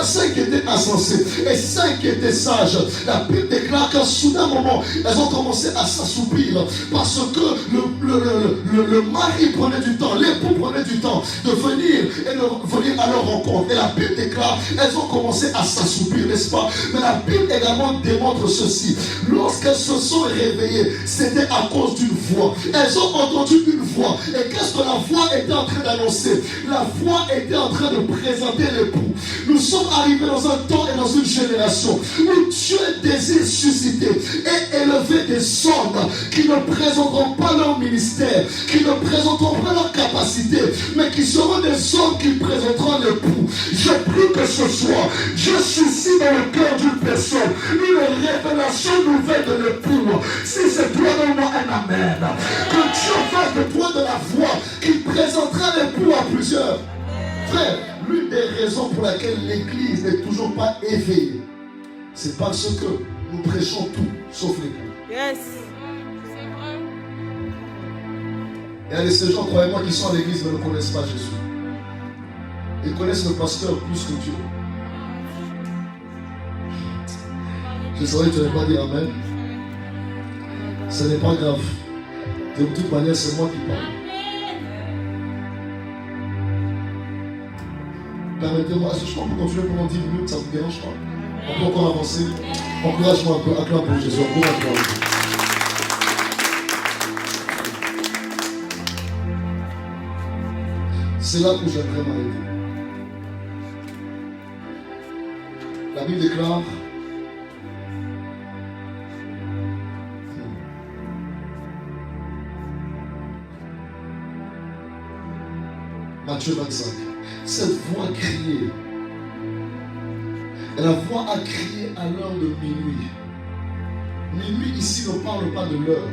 [SPEAKER 2] 5 qui étaient insensées et 5 qui étaient sages. La Bible déclare qu'à un soudain moment, elles ont commencé à s'assoupir parce que le mari prenait du temps, l'époux prenait du temps de venir et de venir à leur rencontre. Et la Bible déclare, elles ont commencé à s'assoupir, n'est-ce pas? Mais la Bible également démontre ceci. Lorsqu'elles se sont réveillées, c'était à cause d'une voix. Elles ont entendu une voix. Et qu'est-ce que la voix était en train d'annoncer? La voix était en train de présenter l'époux. Nous sommes arrivés dans un temps et dans une génération où Dieu désire susciter et élever des hommes qui ne présenteront pas leur ministère, qui ne présenteront pas leur capacité, mais qui seront des hommes qui présenteront l'époux. Je prie que ce soir, Dieu suscite dans le cœur d'une personne une révélation nouvelle de l'époux. Si c'est toi, donne-moi un amen. Que Dieu fasse de toi de la voix qui présentera l'époux à plusieurs. Frère, l'une des raisons pour laquelle l'Église n'est toujours pas éveillée, c'est parce que nous prêchons tout sauf l'époux.
[SPEAKER 3] Yes.
[SPEAKER 2] Il y a ces gens, croyez-moi, qui sont à l'église mais ne connaissent pas Jésus. Ils connaissent le pasteur plus que Dieu. Je savais que tu n'allais pas dire Amen. Ce n'est pas grave. De toute manière, c'est moi qui parle. Permettez-moi, est-ce que je peux continuer pendant 10 minutes? Ça vous dérange pas? On peut encore avancer? Encourage-moi un peu. Acclame pour Jésus. Encourage-moi un peu. C'est là où j'aimerais m'arrêter. La Bible déclare Matthieu 25. Cette voix criait. Et la voix a crié à l'heure de minuit. Minuit ici ne parle pas de l'heure,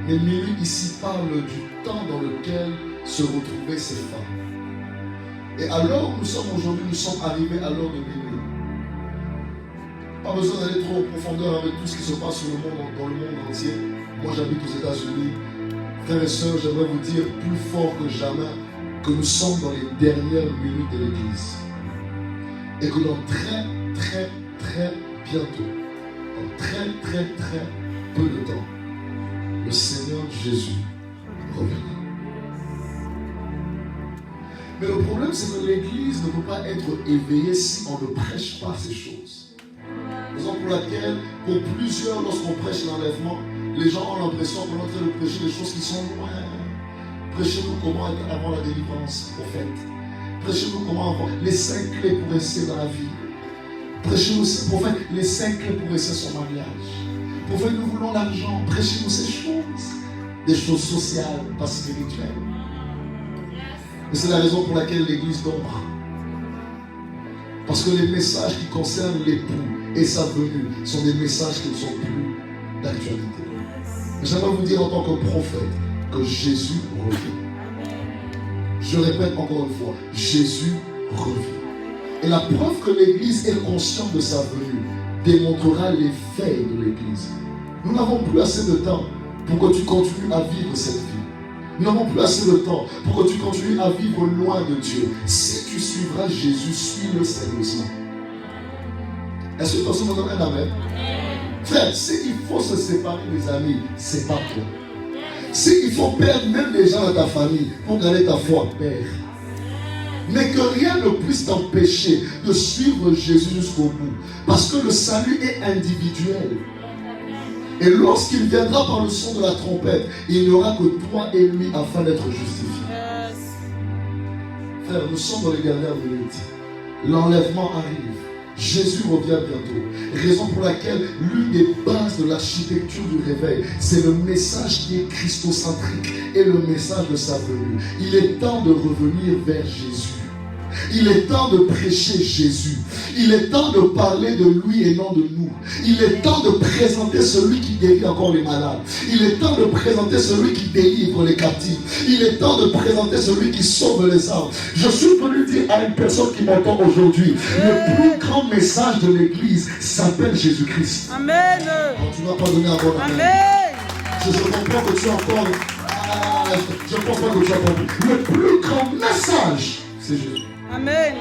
[SPEAKER 2] mais minuit ici parle du temps dans lequel se retrouvaient ces femmes. Et à l'heure où nous sommes aujourd'hui, nous sommes arrivés à l'heure de minuit. Pas besoin d'aller trop en profondeur avec tout ce qui se passe dans le monde entier. Moi j'habite aux États-Unis. Frères et sœurs, j'aimerais vous dire plus fort que jamais que nous sommes dans les dernières minutes de l'Église. Et que dans très bientôt, dans très peu de temps, le Seigneur Jésus reviendra. Mais le problème, c'est que l'Église ne peut pas être éveillée si on ne prêche pas ces choses. Raison pour laquelle, pour plusieurs, lorsqu'on prêche l'enlèvement, les gens ont l'impression qu'on est en train de prêcher des choses qui sont loin. Prêchez-nous comment avoir la délivrance, prophète. Prêchez-nous comment avoir les 5 clés pour rester dans la vie. Prêchez-nous, prophète, les 5 clés pour rester son mariage. Prophète, nous voulons l'argent. Prêchez-nous ces choses. Des choses sociales, pas spirituelles. Et c'est la raison pour laquelle l'Église dort. Parce que les messages qui concernent l'époux et sa venue sont des messages qui ne sont plus d'actualité. J'aimerais vous dire en tant que prophète que Jésus revient. Je répète encore une fois, Jésus revient. Et la preuve que l'Église est consciente de sa venue démontrera l'effet de l'Église. Nous n'avons plus assez de temps pour que tu continues à vivre cette vie. Nous n'avons plus assez de temps pour que tu continues à vivre loin de Dieu. Si tu suivras Jésus, suis-le sérieusement. Est-ce que personne me donne un amen? Frère, s'il faut se séparer des amis, sépare-toi. S'il faut perdre même les gens de ta famille pour garder ta foi, perds. Mais que rien ne puisse t'empêcher de suivre Jésus jusqu'au bout. Parce que le salut est individuel. Et lorsqu'il viendra par le son de la trompette, il n'y aura que toi et lui afin d'être justifié. Frère, nous sommes dans les dernières minutes. L'enlèvement arrive. Jésus revient bientôt. Raison pour laquelle l'une des bases de l'architecture du réveil, c'est le message qui est christocentrique et le message de sa venue. Il est temps de revenir vers Jésus. Il est temps de prêcher Jésus. Il est temps de parler de lui et non de nous. Il est temps de présenter celui qui guérit encore les malades. Il est temps de présenter celui qui délivre les captifs. Il est temps de présenter celui qui sauve les âmes. Je suis venu dire à une personne qui m'entend aujourd'hui, le plus grand message de l'Église s'appelle Jésus-Christ.
[SPEAKER 3] Amen.
[SPEAKER 2] Alors, tu ne vas pas donner un bon amen. Je comprends que tu as encore... je pense pas que tu as compris. Le plus grand message, c'est Jésus.
[SPEAKER 3] Amen.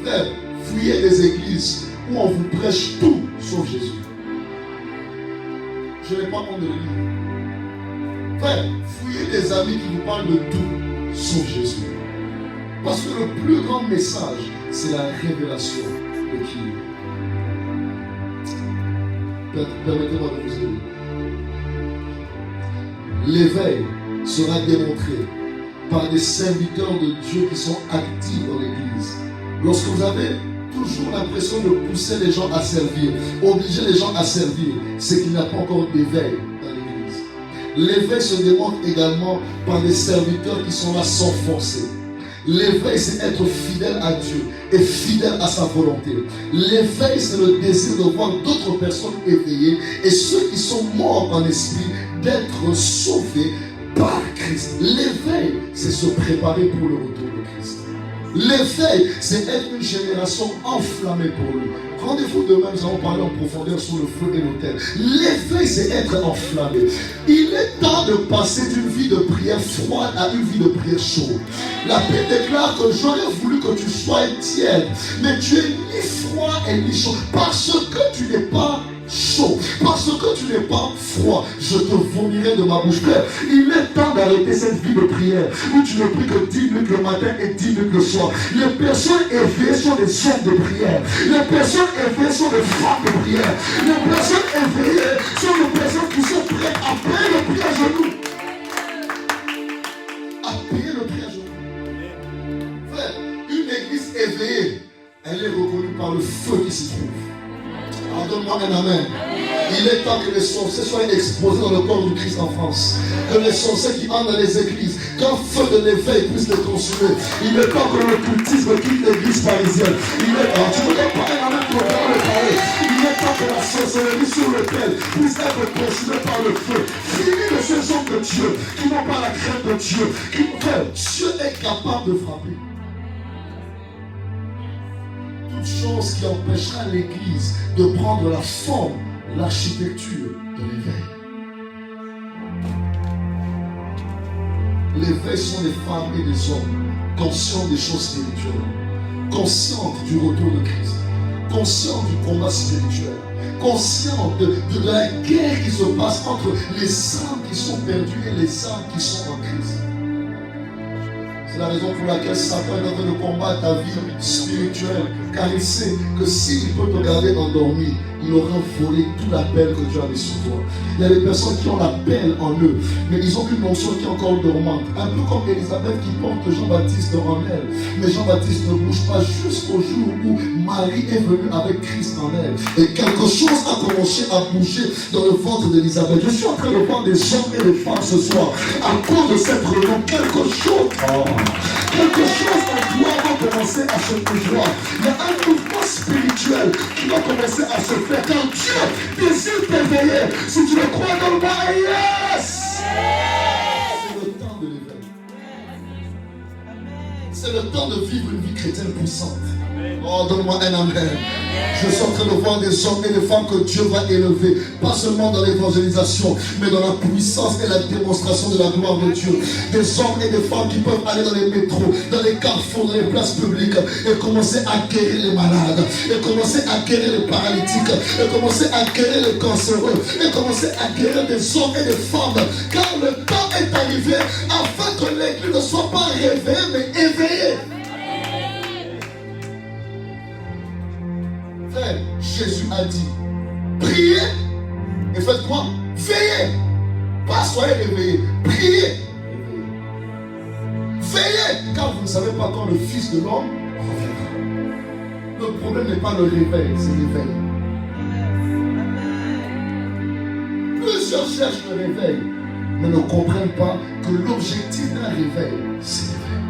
[SPEAKER 2] Frère, fuyez des églises où on vous prêche tout sauf Jésus. Je n'ai pas honte de le dire. Frère, fuyez des amis qui vous parlent de tout sauf Jésus. Parce que le plus grand message, c'est la révélation de qui il est. Permettez-moi de vous aider. L'éveil sera démontré par des serviteurs de Dieu qui sont actifs dans l'Église. Lorsque vous avez toujours l'impression de pousser les gens à servir, obliger les gens à servir, c'est qu'il n'y a pas encore d'éveil dans l'Église. L'éveil se démontre également par des serviteurs qui sont là sans forcer. L'éveil, c'est être fidèle à Dieu et fidèle à sa volonté. L'éveil, c'est le désir de voir d'autres personnes éveillées et ceux qui sont morts en esprit d'être sauvés par Christ. L'éveil, c'est se préparer pour le retour de Christ. L'éveil, c'est être une génération enflammée pour lui. Rendez-vous demain, nous allons parler en profondeur sur le feu et l'autel. L'éveil, c'est être enflammé. Il est temps de passer d'une vie de prière froide à une vie de prière chaude. La Bible déclare que j'aurais voulu que tu sois tiède, mais tu es ni froid et ni chaud, parce que tu n'es pas chaud, parce que tu n'es pas froid, je te vomirai de ma bouche. Frère, il est temps d'arrêter cette vie de prière où tu ne pries que 10 minutes le matin et 10 minutes le soir. Les personnes éveillées sont des hommes de prière. Les personnes éveillées sont des femmes de prière. Les personnes éveillées sont des personnes qui sont prêtes à payer le prix à genoux. À payer le prix à genoux. Frère, une église éveillée, elle est reconnue par le feu qui s'y trouve. Alors donne-moi un amen. Il est temps que les sorciers soient exposés dans le corps du Christ en France. Que les sorciers qui entrent dans les églises, qu'un feu de l'éveil puisse les consumer. Il est temps que l'occultisme quitte l'église parisienne. Il est temps, tu ne peux pas un amen pour le parler. Il est temps que la sorcellerie sur l'autel puisse être consumée par le feu. Fini de ces hommes de Dieu qui n'ont pas la crainte de Dieu. Dieu est capable de frapper. Chose qui empêchera l'Église de prendre la forme, l'architecture de l'éveil. L'éveil sont des femmes et des hommes conscients des choses spirituelles, conscients du retour de Christ, conscients du combat spirituel, conscients de la guerre qui se passe entre les âmes qui sont perdues et les âmes qui sont en Christ. C'est la raison pour laquelle Satan est en train de combattre ta vie spirituelle. Car il sait que s'il peut te garder endormi, il aura volé tout l'appel que Dieu a mis sur toi. Il y a des personnes qui ont l'appel en eux, mais ils ont une notion qui est encore dormante. Un peu comme Élisabeth qui porte Jean-Baptiste en elle. Mais Jean-Baptiste ne bouge pas jusqu'au jour où Marie est venue avec Christ en elle. Et quelque chose a commencé à bouger dans le ventre d'Élisabeth. Je suis en train de voir des hommes et des femmes ce soir. À cause de cette réunion, quelque chose doit commencer à se bouger. Il y a un mouvement spirituelle qui va commencer à se faire. Car Dieu désire t'éveiller. Si tu le crois, donne-moi un yes. C'est le temps de l'éveil. C'est le temps de vivre une vie chrétienne puissante. Oh, donne-moi un amen. Je suis en train de voir des hommes et des femmes que Dieu va élever, pas seulement dans l'évangélisation, mais dans la puissance et la démonstration de la gloire de Dieu. Des hommes et des femmes qui peuvent aller dans les métros, dans les carrefours, dans les places publiques et commencer à guérir les malades, et commencer à guérir les paralytiques, et commencer à guérir les cancéreux, et commencer à guérir des hommes et des femmes. Car le temps est arrivé afin que l'église ne soit pas réveillée, mais éveillée. Frère, Jésus a dit, priez et faites quoi? Veillez. Pas soyez réveillés, priez. Veillez, car vous ne savez pas quand le Fils de l'homme reviendra. Le problème n'est pas le réveil, c'est l'éveil. Plusieurs cherchent le réveil, mais ne comprennent pas que l'objectif d'un réveil, c'est l'éveil.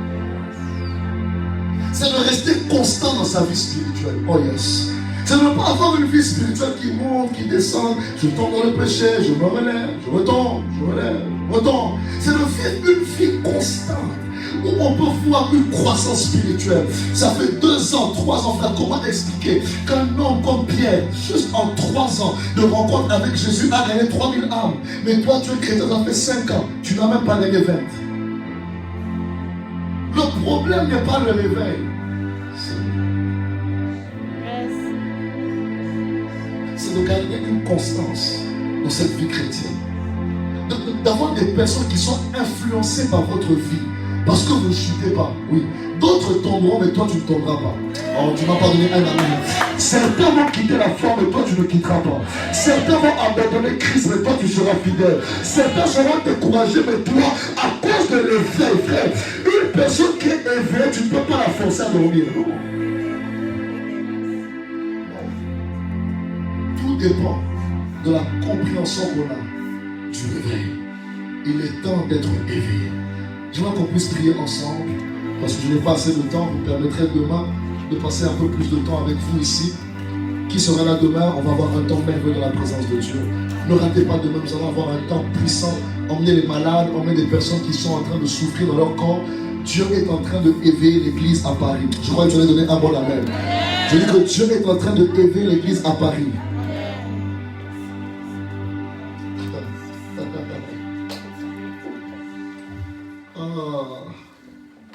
[SPEAKER 2] C'est de rester constant dans sa vie spirituelle. Oh yes. C'est de ne pas avoir une vie spirituelle qui monte, qui descend. Je tombe dans le péché, je me relève, je retombe, je me relève, je retombe. C'est de vivre une vie constante où on peut voir une croissance spirituelle. Ça fait 2 ans, 3 ans, frère, comment expliquer qu'un homme comme Pierre, juste en 3 ans de rencontre avec Jésus, a gagné 3000 âmes. Mais toi, tu es chrétien, ça fait 5 ans, tu n'as même pas gagné 20. Le problème n'est pas le réveil. C'est de garder une constance dans cette vie chrétienne. D'avoir des personnes qui sont influencées par votre vie. Parce que vous ne chutez pas. Oui. D'autres tomberont, mais toi tu ne tomberas pas. Oh, tu ne m'as pas donné un amen. Certains vont quitter la foi, mais toi tu ne quitteras pas. Certains vont abandonner Christ, mais toi tu seras fidèle. Certains seront découragés, mais toi, à cause de l'éveil, frère, une personne qui est éveillée, tu ne peux pas la forcer à dormir. Non. Tout dépend de la compréhension qu'on a du réveil. Il est temps d'être éveillé. J'aimerais qu'on puisse prier ensemble, parce que je n'ai pas assez de temps. Vous permettrez demain de passer un peu plus de temps avec vous ici. Qui sera là demain? On va avoir un temps merveilleux dans la présence de Dieu. Ne ratez pas demain, nous allons avoir un temps puissant. Emmenez les malades, emmenez des personnes qui sont en train de souffrir dans leur corps. Dieu est en train de éveiller l'église à Paris. Je crois que je vais donner un bon amen. Je dis que Dieu est en train de éveiller l'église à Paris.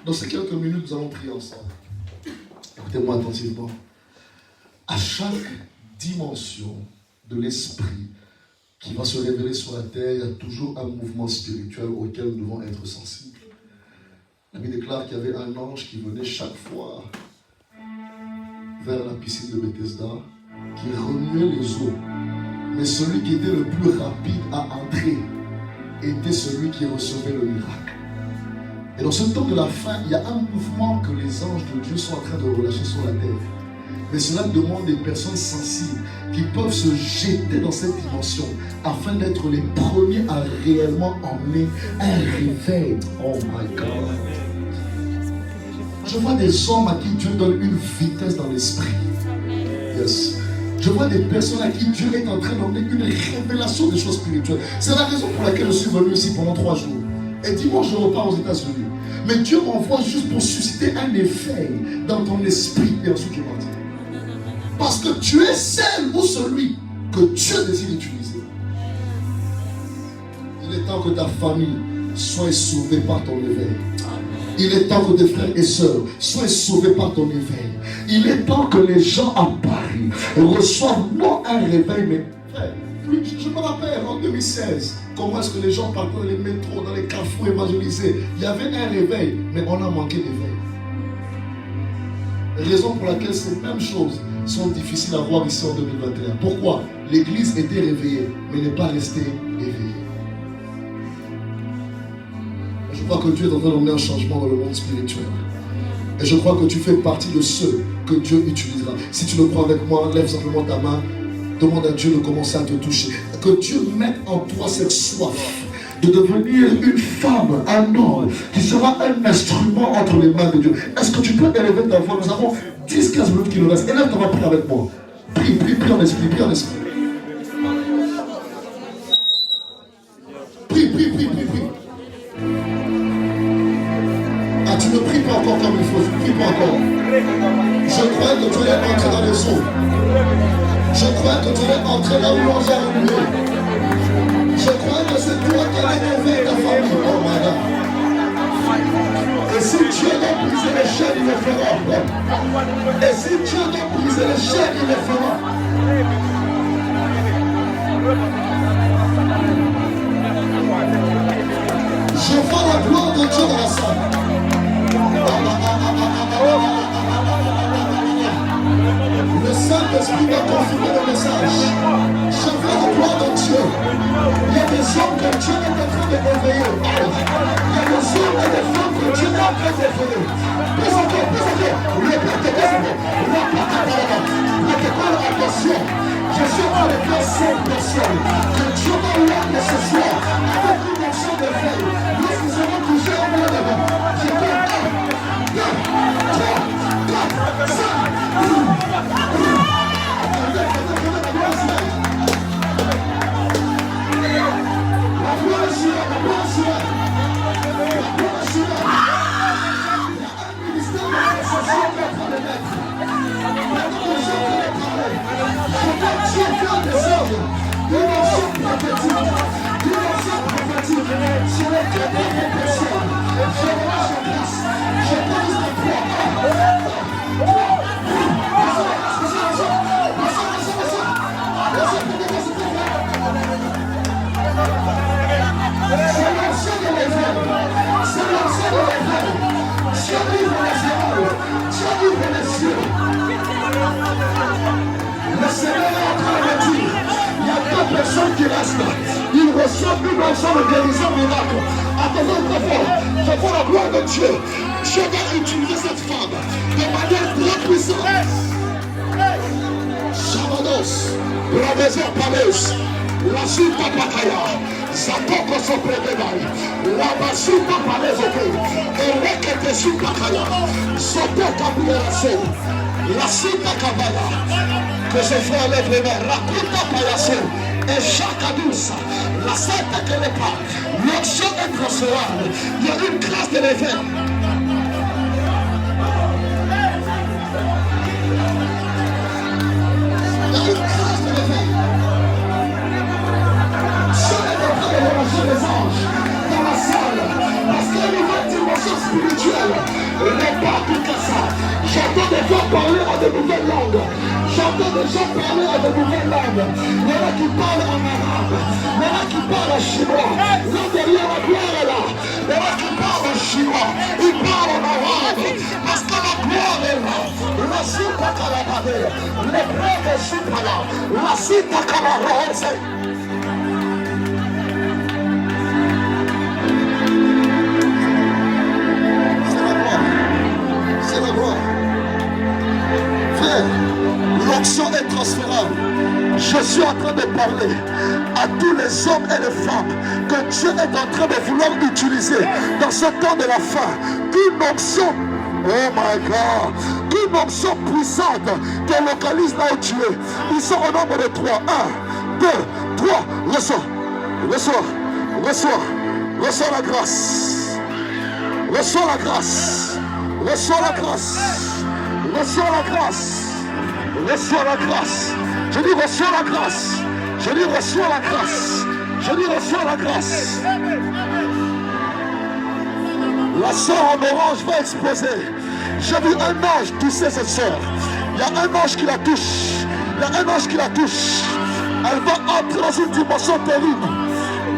[SPEAKER 2] Dans ces quelques minutes, nous allons prier ensemble. Écoutez-moi attentivement. À chaque dimension de l'esprit qui va se révéler sur la terre, il y a toujours un mouvement spirituel auquel nous devons être sensibles. La Bible déclare qu'il y avait un ange qui venait chaque fois vers la piscine de Bethesda, qui remuait les eaux. Mais celui qui était le plus rapide à entrer était celui qui recevait le miracle. Et dans ce temps de la fin, il y a un mouvement que les anges de Dieu sont en train de relâcher sur la terre. Mais cela demande des personnes sensibles qui peuvent se jeter dans cette dimension afin d'être les premiers à réellement emmener un réveil. Oh my God. Je vois des hommes à qui Dieu donne une vitesse dans l'esprit. Yes. Je vois des personnes à qui Dieu est en train d'emmener une révélation des choses spirituelles. C'est la raison pour laquelle je suis venu ici pendant 3 jours. Et dimanche, je repars aux États-Unis. Mais Dieu m'envoie juste pour susciter un effet dans ton esprit et ensuite je partir. Parce que tu es celle ou celui que Dieu désire utiliser. Il est temps que ta famille soit sauvée par ton éveil. Il est temps que tes frères et sœurs soient sauvés par ton éveil. Il est temps que les gens à Paris reçoivent non un réveil, mais frère, je me rappelle en 2016, comment est-ce que les gens partaient dans les métros, dans les carrefours évangélisés. Il y avait un réveil, mais on a manqué d'éveil. Raison pour laquelle ces mêmes choses sont difficiles à voir ici en 2021. Pourquoi? L'église était réveillée, mais n'est pas restée éveillée. Je crois que Dieu est en train d'emmener un changement dans le monde spirituel. Et je crois que tu fais partie de ceux que Dieu utilisera. Si tu le crois avec moi, lève simplement ta main. Demande à Dieu de commencer à te toucher. Que Dieu mette en toi cette soif de devenir une femme, un homme qui sera un instrument entre les mains de Dieu. Est-ce que tu peux élever ta voix? Nous avons 10-15 10-15 minutes qui nous restent. Et là, tu vas prier avec moi. Prie en esprit, prie en esprit. Prie. Ah, tu ne pries pas encore comme il faut. Prie pas encore. Je crois que tu es entré dans les eaux. Je crois que tu es entré là où l'on a remué. Je crois que c'est toi qui as rénové ta famille. Oh my God. Et si Dieu doit briser les chaînes, il le fera. Et si Dieu doit briser les chaînes, il le fera. Je vois la gloire de Dieu dans la salle. Le Saint-Esprit va confirmer le message. Je vois la gloire de Dieu. Il y a des hommes que Dieu est en train de réveiller. Il y a des hommes et des femmes que Dieu est en train de réveiller. Attention, je suis dans les personnes que Dieu va l'aider ce soir avec une action de veille. Nous serons toujours en main devant. Je peux 1, 2, 3, 4, 5. Le Seigneur est en train de dire, il y a deux personnes qui restent là. Ils reçoivent une onction de guérison miracle. Attendez très fort. Je vois la gloire de Dieu. Dieu va utiliser cette femme de manière très puissante. Shamados, Bravazor Palais, la suite Pakaya, Zatoko Sopredevai, la Basuta Palais, et Rekete Supakaya, Sotoka Bouerasso, la Sita Kabaya, que ce frère lève les mains, Rakuta Payasso, et Chakadoussa, la Sainte Kelepa, l'action est transférable, il y a une grâce de l'évêque. Les anges dans la salle parce qu'il y a une nouvelle dimension spirituelle. Pas tout à ça. J'entends des gens parler en de nouvelles langues. J'entends des gens parler en de nouvelles langues. Il y en a qui parlent en arabe. Il y en a qui parlent en chinois. Là derrière la gloire est là. Il y en a qui parlent en chinois. Ils parlent en arabe. Parce que la gloire est là. La suite à Kalabade. Les prêtres ne sont pas là. La suite à Kalabade. L'onction est transférable. Je suis en train de parler à tous les hommes et les femmes que Dieu est en train de vouloir utiliser dans ce temps de la fin. Une onction, oh my God, une onction puissante qui localise là où tu es. Ils sont au nombre de 3. 1, 2, 3. Reçois la grâce. Reçois la grâce. Reçois la grâce. Reçois la grâce. Reçois la grâce. Je dis reçois la grâce. Je dis reçois la grâce. Je dis reçois la grâce. La sœur en orange va exploser. J'ai vu un ange toucher cette sœur. Il y a un ange qui la touche. Il y a un ange qui la touche. Elle va entrer dans une dimension terrible.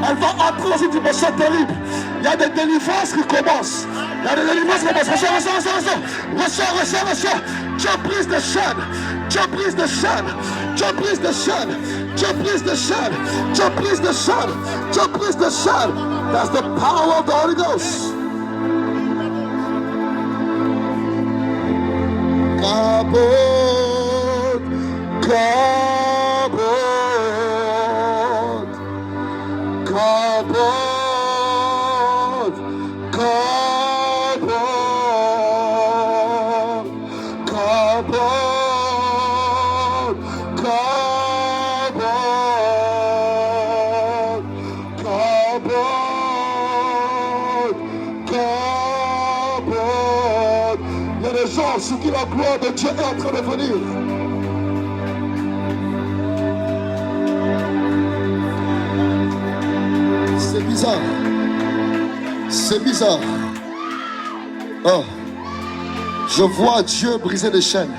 [SPEAKER 2] Elle va entrer dans une dimension terrible. Il y a des délivrances qui commencent. Il y a des délivrances qui commencent. Reçois. Dieu brise des chaînes. Dieu brise des chaînes. Dieu brise des chaînes. Dieu brise des chaînes. Dieu brise des chaînes. Dieu brise des chaînes. That's the power of the Holy Ghost. Kabod, kabod, kabod, kabod, kabod. Il y a des gens sur qui la gloire de Dieu est en train de venir. C'est bizarre. C'est bizarre. Oh. Je vois Dieu briser les chaînes.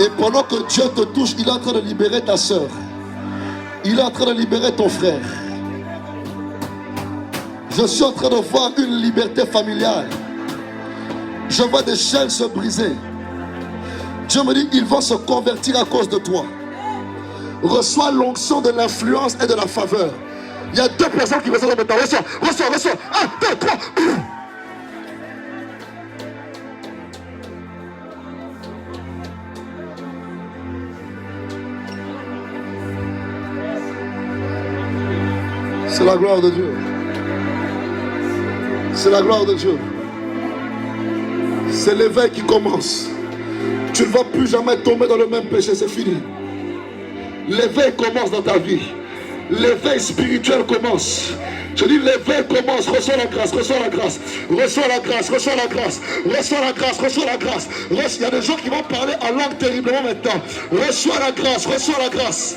[SPEAKER 2] Et pendant que Dieu te touche, il est en train de libérer ta soeur. Il est en train de libérer ton frère. Je suis en train de voir une liberté familiale. Je vois des chaînes se briser. Dieu me dit, ils vont se convertir à cause de toi. Reçois l'onction de l'influence et de la faveur. Il y a 2 personnes qui reçoivent maintenant. Reçois. 1, 2, 3. C'est la gloire de Dieu. C'est la gloire de Dieu. C'est l'éveil qui commence. Tu ne vas plus jamais tomber dans le même péché, c'est fini. L'éveil commence dans ta vie. L'éveil spirituel commence. Je dis l'éveil commence. Reçois la grâce, reçois la grâce. Reçois la grâce, reçois la grâce. Reçois la grâce, reçois la grâce. Il y a des gens qui vont parler en langue terriblement maintenant. Reçois la grâce, reçois la grâce.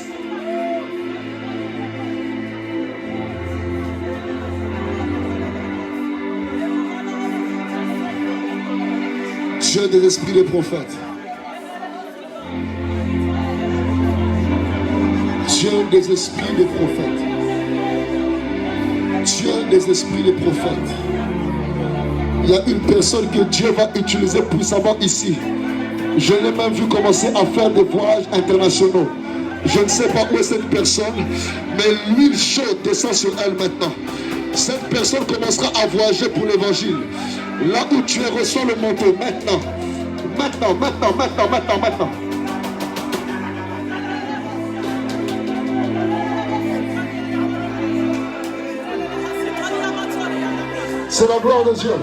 [SPEAKER 2] Dieu des esprits des prophètes. Dieu des esprits des prophètes. Dieu des esprits des prophètes. Il y a une personne que Dieu va utiliser puissamment ici. Je l'ai même vu commencer à faire des voyages internationaux. Je ne sais pas où est cette personne, mais l'huile chaude descend sur elle maintenant. Cette personne commencera à voyager pour l'évangile. Là où tu es, reçois le manteau maintenant. Maintenant. C'est la gloire de Dieu.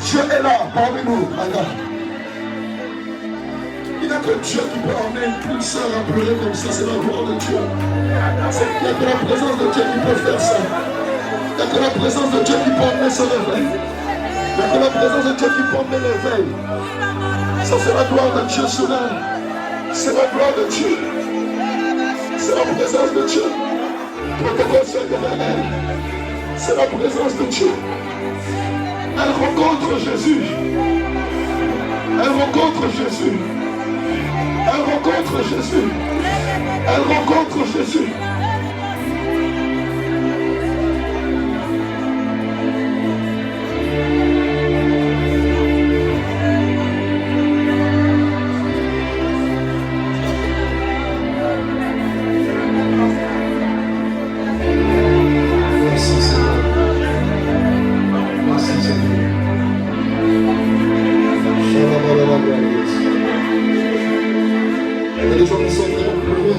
[SPEAKER 2] Dieu est là parmi nous. Il n'y a que Dieu qui peut emmener une sœur à pleurer comme ça. C'est la gloire de Dieu. Il n'y a que la présence de Dieu qui peut faire ça. Il n'y a que la présence de Dieu qui peut emmener ce réveil. Il n'y a que la présence de Dieu qui peut emmener l'éveil. Ça, c'est la gloire de Dieu sur elle. C'est la gloire de Dieu. C'est la présence de Dieu. Protocole sur elle. C'est la présence de Dieu. Elle rencontre Jésus. Elle rencontre Jésus. Elle rencontre Jésus. Elle rencontre Jésus.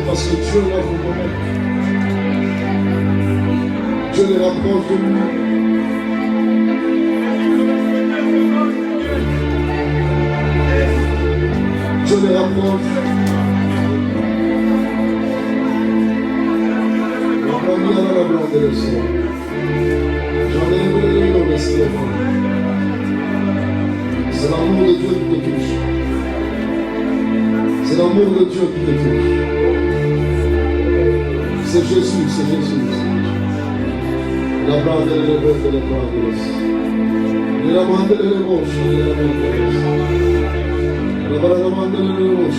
[SPEAKER 2] Parce que Dieu l'a reconnu. Dieu les rapproche de lui. Dieu les rapproche. On vient dans la blanche de l'océan. J'en ai aimé le reste. C'est l'amour de Dieu qui te touche. C'est l'amour de Dieu qui te touche. C'est Jésus, c'est Jésus. La bande de l'élève de la bande de l'os. La bande de l'élève, la bande de l'os. La bande de l'élève, la bande de l'os.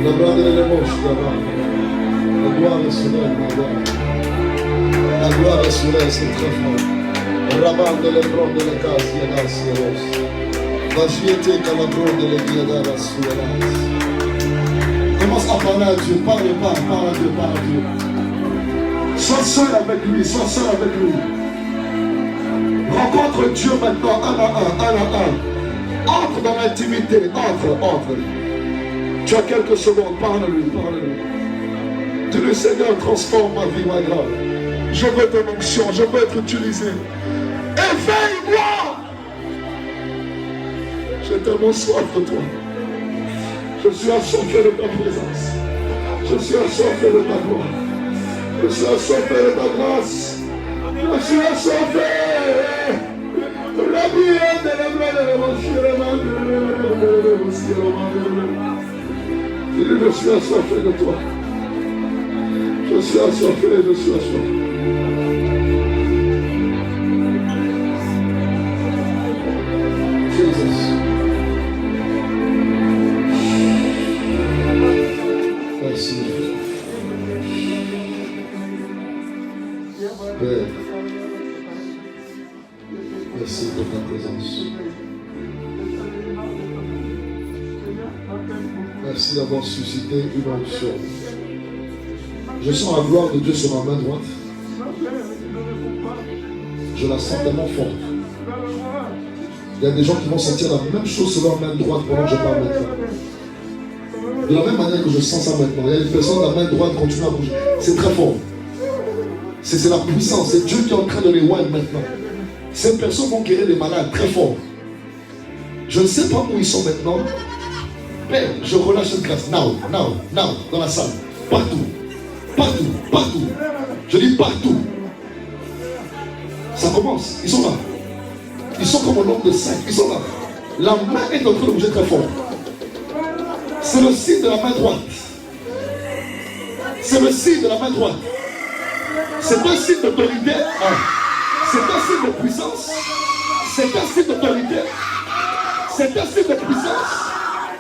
[SPEAKER 2] La bande de l'élève, la bande de l'os. La gloire est sur elle, ma gloire. La gloire est sur elle, c'est très fort. La bande de l'élève de la case, il y a dans ce l'os. Va fiéter qu'à la bande de l'élève de la sur l'os. Commence à parler à Dieu, parle à Dieu. Sois seul avec lui, Rencontre Dieu maintenant, un à un. Entre dans l'intimité, entre. Tu as quelques secondes, parle-lui. Dis-lui, Seigneur, transforme ma vie, ma grâce. Je veux ton onction, je veux être utilisé. Éveille-moi. J'ai tellement soif de toi. Je suis assoiffé de ta présence. Je suis assoiffé de ta gloire. Je suis assoiffé de ta grâce. Je suis assoiffé. La vie est de la je suis assoiffé de toi. Je suis assoiffé, je suis assoiffé. Jesus. Merci. Père, merci pour ta présence. Merci d'avoir suscité une onction. Je sens la gloire de Dieu sur ma main droite. Je la sens tellement forte. Il y a des gens qui vont sentir la même chose sur leur main droite pendant que je parle maintenant. De la même manière que je sens ça maintenant. Il y a une personne, la main droite continue à bouger. C'est très fort. C'est la puissance. C'est Dieu qui est en train de les voir maintenant. Ces personnes vont guérir les malades très fort. Je ne sais pas où ils sont maintenant. Père, je relâche cette grâce. Now, dans la salle. Partout. Je dis partout. Ça commence. Ils sont là. Ils sont comme au nombre de 5. Ils sont là. La main est en train de bouger très fort. C'est le signe de la main droite. C'est le signe de la main droite. C'est un signe d'autorité. C'est un signe de puissance. C'est un signe d'autorité. C'est un signe de puissance.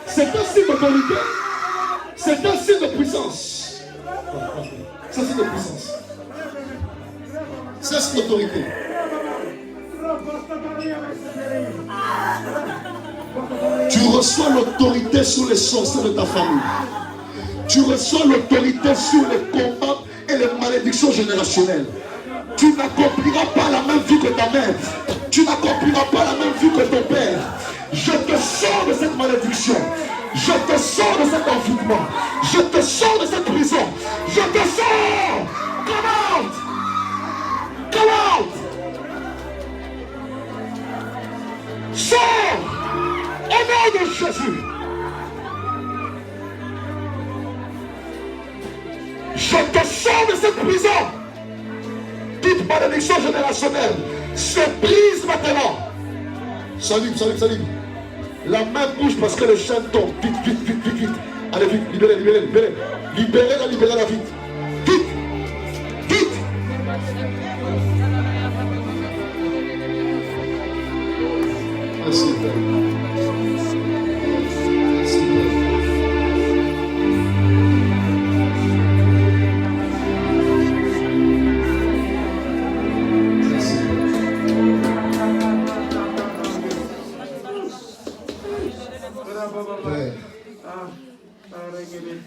[SPEAKER 2] C'est un signe d'autorité. C'est un signe de puissance. C'est un signe de puissance. C'est un signe d'autorité. Tu reçois l'autorité sur les sorciers de ta famille. Tu reçois l'autorité sur les combats et les malédictions générationnelles. Tu n'accompliras pas la même vie que ta mère. Tu n'accompliras pas la même vie que ton père. Je te sors de cette malédiction. Je te sors de cet envoûtement. Je te sors de cette prison. Je te sors. Come out. Come out. Sors. Au nom de Jésus. Je te sors de cette prison. Toute malédiction générationnelle se brise maintenant. Salut. La main bouge parce que les chaînes tombent. Vite. Allez, vite, libérez. Libérez-la vite. Vite. Merci, Père.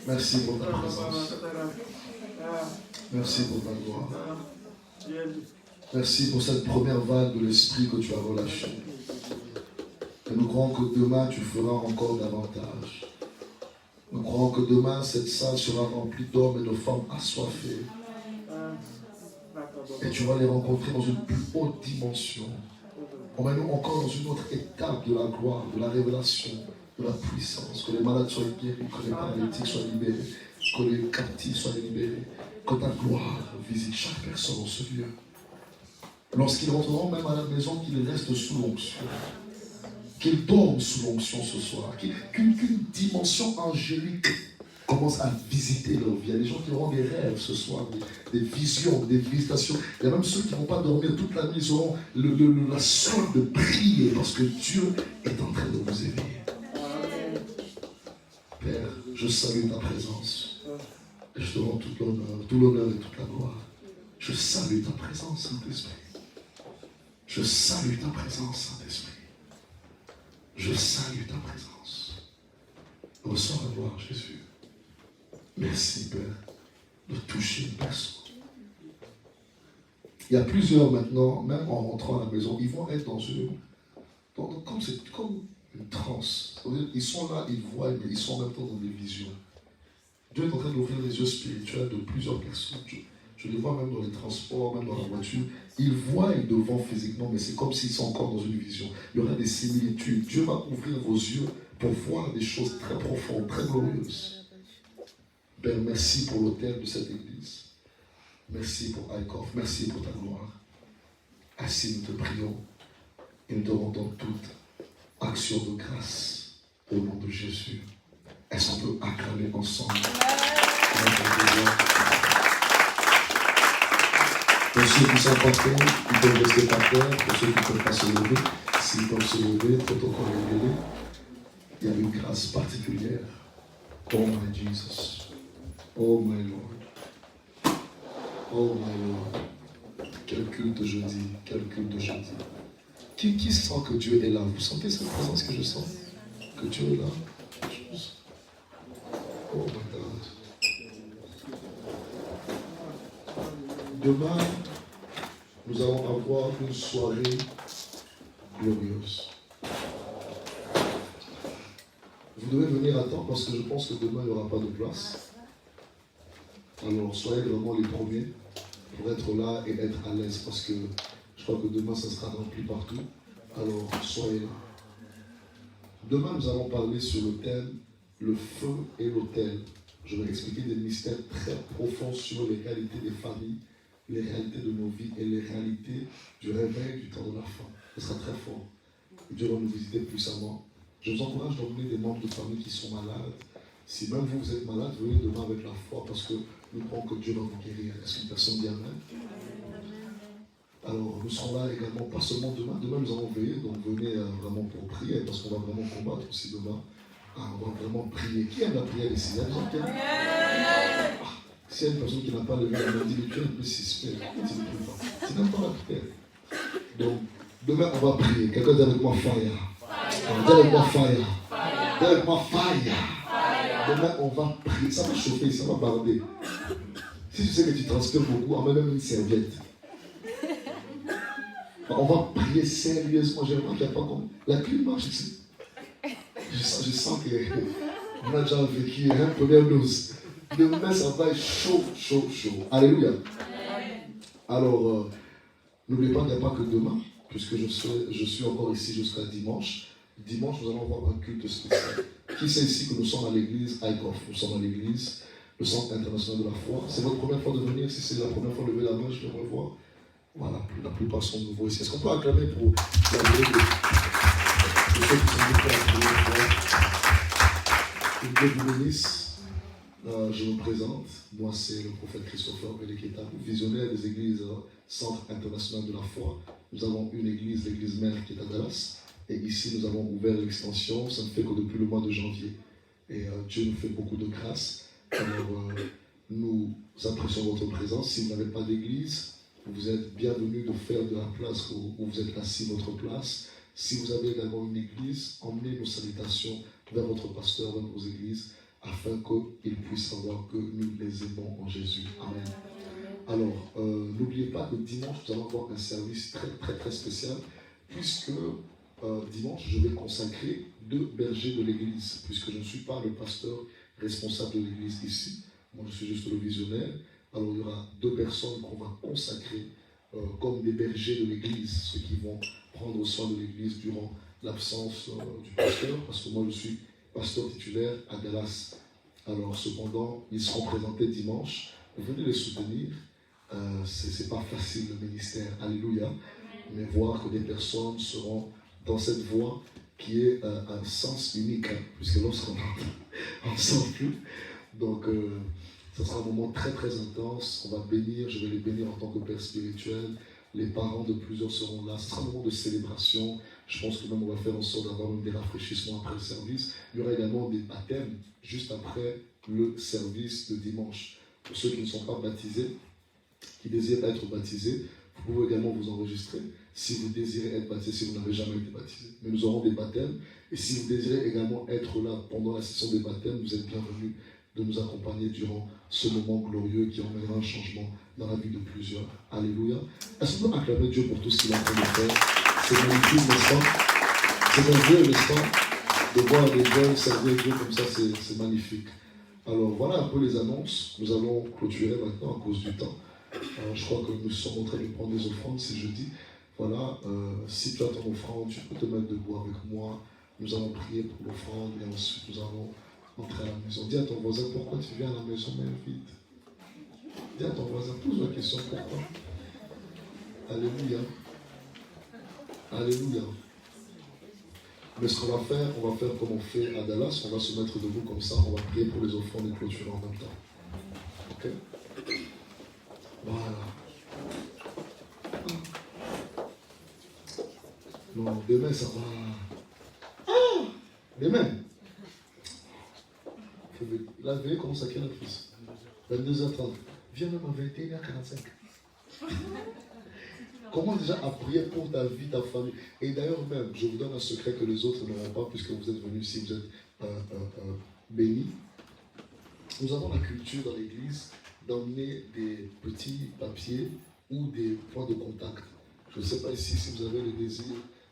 [SPEAKER 2] Merci pour ta présence. Merci pour ta gloire. Merci pour cette première vague de l'esprit que tu as relâchée. Et nous croyons que demain tu feras encore davantage. Nous croyons que demain cette salle sera remplie d'hommes et de femmes assoiffés. Et tu vas les rencontrer dans une plus haute dimension. Emmène-nous encore dans une autre étape de la gloire, de la révélation, de la puissance. Que les malades soient guéris, que les paralytiques soient libérés, que les captifs soient libérés. Que ta gloire visite chaque personne dans ce lieu. Lorsqu'ils rentreront même à la maison, qu'ils restent sous l'onction. Qu'ils dorment sous l'onction ce soir. Qu'une dimension angélique commence à visiter leur vie. Il y a des gens qui auront des rêves ce soir, des visions, des visitations. Il y a même ceux qui ne vont pas dormir toute la nuit. Ils auront la soif de prier parce que Dieu est en train de vous éveiller. Père, je salue ta présence. Et je te rends tout l'honneur et toute la gloire. Je salue ta présence, Saint-Esprit. Je salue ta présence, Saint-Esprit. Je salue ta présence. Reçois la gloire, Jésus. Merci, Père, de toucher une personne. Il y a plusieurs maintenant, même en rentrant à la maison, ils vont être comme une transe. Ils sont là, ils voient, mais ils sont en même temps dans des visions. Dieu est en train d'ouvrir les yeux spirituels de plusieurs personnes. Je Je les vois même dans les transports, même dans la voiture. Ils voient devant physiquement, mais c'est comme s'ils sont encore dans une vision. Il y aura des similitudes. Dieu va ouvrir vos yeux pour voir des choses très profondes, très glorieuses. Père, merci pour l'autel de cette église. Merci pour Aïkof. Merci pour ta gloire. Ainsi nous te prions et nous te rendons toute action de grâce au nom de Jésus. Est-ce qu'on peut acclamer ensemble? Pour ceux qui sont par terre, ils peuvent rester par terre. Pour ceux qui ne peuvent pas se lever, s'ils peuvent se lever, protocole révélé. Il y a une grâce particulière. Oh my Jesus. Oh my Lord. Oh my Lord. Quel culte de jeudi. Quel culte de jeudi. Qui sent que Dieu est là? Vous sentez cette présence que je sens? Que Dieu est là? Oh my God. Demain, nous allons avoir une soirée glorieuse. Vous devez venir à temps parce que je pense que demain, il n'y aura pas de place. Alors, soyez vraiment les premiers pour être là et être à l'aise parce que je crois que demain, ça sera rempli partout. Alors, soyez là. Demain, nous allons parler sur le thème « Le feu et l'autel ». Je vais expliquer des mystères très profonds sur les réalités des familles, les réalités de nos vies et les réalités du réveil du temps de la fin. Ce sera très fort. Dieu va nous visiter puissamment. Je vous encourage d'emmener des membres de famille qui sont malades. Si même vous êtes malade, venez demain avec la foi parce que nous croyons que Dieu va vous guérir. Est-ce qu'une personne dit Amen? Alors, nous serons là également, pas seulement demain. Demain, nous allons veiller, donc venez vraiment pour prier parce qu'on va vraiment combattre aussi demain. On va vraiment prier. Qui aime la prière ici? Il y a des gens qui aiment. S'il y a une personne qui n'a pas levé la main, dit, tu es un peu suspect. Tu n'aimes pas la prière. Donc, demain, on va prier. Quelqu'un dit avec moi, fire. Dis avec moi, fire. Dis avec moi, fire. Demain, on va prier. Ça va chauffer, ça va barder. Si tu sais que tu transpires beaucoup, emmène même une serviette. On va prier sérieusement. J'ai remarqué qu'il n'y a pas comme. La clim marche ici. Je sens qu'on a déjà vécu une première dose. Demain, ça va être chaud, chaud, chaud. Alléluia. Alors, n'oubliez pas qu'il n'y a pas que demain, puisque je suis encore ici jusqu'à dimanche. Dimanche, nous allons avoir un culte spécial. Qui sait ici que nous sommes à l'église Aïkof? Nous sommes à l'église, le Centre international de la foi. C'est votre première fois de venir? Si c'est la première fois, levez la main, je vais revoir. Voilà, la plupart sont nouveaux ici. Est-ce qu'on peut acclamer pour la venue de ceux qui sont venus pour la première fois? Que Dieu vous bénisse. Je me présente. Moi, c'est le prophète Christopher Beleketa, visionnaire des églises Centre international de la foi. Nous avons une église, l'église mère qui est à Dallas. Et ici, nous avons ouvert l'extension. Ça ne fait que depuis le mois de janvier. Et Dieu nous fait beaucoup de grâce. Alors, nous apprécions votre présence. Si vous n'avez pas d'église, vous êtes bienvenus de faire de la place où vous êtes assis, votre place. Si vous avez également une église, emmenez nos salutations vers votre pasteur, vers vos églises, afin qu'ils puissent savoir que nous les aimons en Jésus. Amen. Alors, n'oubliez pas que dimanche, nous allons avoir un service très, très, très spécial, puisque dimanche, je vais consacrer 2 bergers de l'église, puisque je ne suis pas le pasteur responsable de l'église ici. Moi, je suis juste le visionnaire. Alors, il y aura 2 personnes qu'on va consacrer comme des bergers de l'église, ceux qui vont prendre soin de l'église durant l'absence du pasteur, parce que moi, je suis pasteur titulaire à Dallas. Alors, cependant, ils seront présentés dimanche. Venez les soutenir. C'est pas facile le ministère, alléluia. Mais voir que des personnes seront dans cette voie qui est un sens unique, hein, puisque lorsqu'on on sent plus. Donc, ce sera un moment très très intense. On va bénir, je vais les bénir en tant que père spirituel. Les parents de plusieurs seront là. Ce sera un moment de célébration. Je pense que même on va faire en sorte d'avoir des rafraîchissements après le service. Il y aura également des baptêmes juste après le service de dimanche. Pour ceux qui ne sont pas baptisés, qui désirent être baptisés, vous pouvez également vous enregistrer si vous désirez être baptisé, si vous n'avez jamais été baptisé. Mais nous aurons des baptêmes. Et si vous désirez également être là pendant la session des baptêmes, vous êtes bienvenus de nous accompagner durant ce moment glorieux qui emmènera un changement dans la vie de plusieurs. Alléluia. Est-ce qu'on peut acclamer Dieu pour tout ce qu'il est en train de faire? C'est magnifique, n'est-ce pas? C'est merveilleux, n'est-ce pas? De voir des jeunes servir Dieu comme ça, c'est magnifique. Alors voilà un peu les annonces. Nous allons clôturer maintenant à cause du temps. Je crois que nous sommes en train de prendre des offrandes. Si je dis, voilà, si tu as ton offrande, tu peux te mettre debout avec moi. Nous allons prier pour l'offrande et ensuite nous allons entrer à la maison. Dis à ton voisin, pourquoi tu viens à la maison, mais vite. Dis à ton voisin, pose la question, pourquoi? Alléluia. Alléluia. Mais ce qu'on va faire comme on fait à Dallas, on va se mettre debout comme ça, on va prier pour les offrandes et clôturer en même temps. Ok? Voilà. Non, demain ça va. Ah! Demain. La veille commence à quelle heure, fils? 22h30. Viens même à 21h45. Commence déjà à prier pour ta vie, ta famille. Et d'ailleurs même, je vous donne un secret que les autres n'auront pas puisque vous êtes venus ici, vous êtes bénis. Nous avons la culture dans l'église d'emmener des petits papiers ou des points de contact. Je ne sais pas ici si vous avez le désir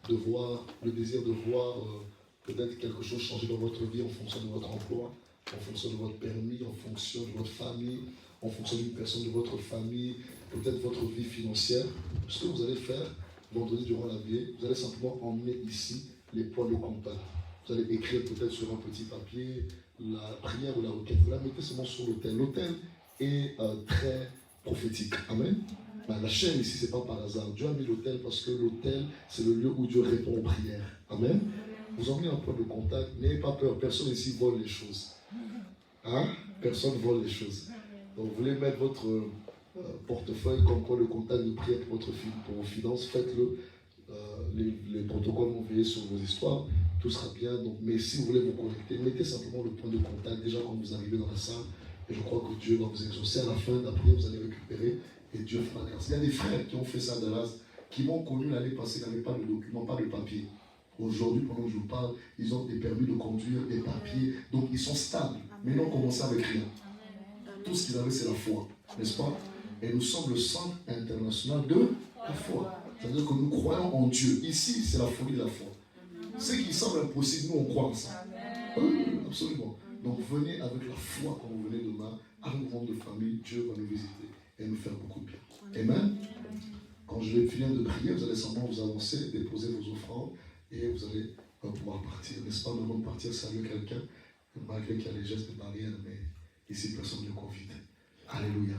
[SPEAKER 2] de voir peut-être quelque chose changer dans votre vie en fonction de votre emploi, en fonction de votre permis, en fonction de votre famille, en fonction d'une personne de votre famille, peut-être votre vie financière. Ce que vous allez faire vendredi durant la veillée, vous allez simplement emmener ici les points de contact. Vous allez écrire peut-être sur un petit papier la prière ou la requête. Vous la mettez seulement sur l'autel. L'autel est très prophétique. Amen. La chaîne ici, ce n'est pas par hasard. Dieu a mis l'autel parce que l'autel, c'est le lieu où Dieu répond aux prières. Amen. Vous emmenez un point de contact. N'ayez pas peur. Personne ici vole les choses. Hein? Personne vole les choses. Donc, vous voulez mettre votre portefeuille comme point de contact de prière pour vos finances, faites-le. Les protocoles vont veiller sur vos histoires. Tout sera bien. Donc, mais si vous voulez vous connecter, mettez simplement le point de contact déjà quand vous arrivez dans la salle. Et je crois que Dieu va vous exaucer. À la fin de la prière, vous allez récupérer et Dieu fera grâce. Il y a des frères qui ont fait ça à Dallas, qui m'ont connu l'année passée, qui n'avaient pas de documents, pas de papier. Aujourd'hui, pendant que je vous parle, ils ont des permis de conduire, des papiers. Donc, ils sont stables. Mais ils n'ont commencé avec rien. Tout ce qu'ils avaient, c'est la foi. N'est-ce pas? Et nous sommes le centre international de la foi. C'est-à-dire que nous croyons en Dieu. Ici, c'est la folie de la foi. Ce qui semble impossible, nous, on croit en ça. Oui, absolument. Donc, venez avec la foi quand vous venez demain, avec vos membres de famille. Dieu va nous visiter et nous faire beaucoup de bien. Amen. Quand je vais finir de prier, vous allez simplement vous avancer, déposer vos offrandes et vous allez pouvoir partir. N'est-ce pas? Avant de partir, saluer quelqu'un, malgré qu'il y a les gestes barrières, mais ici, personne ne confie. Alléluia.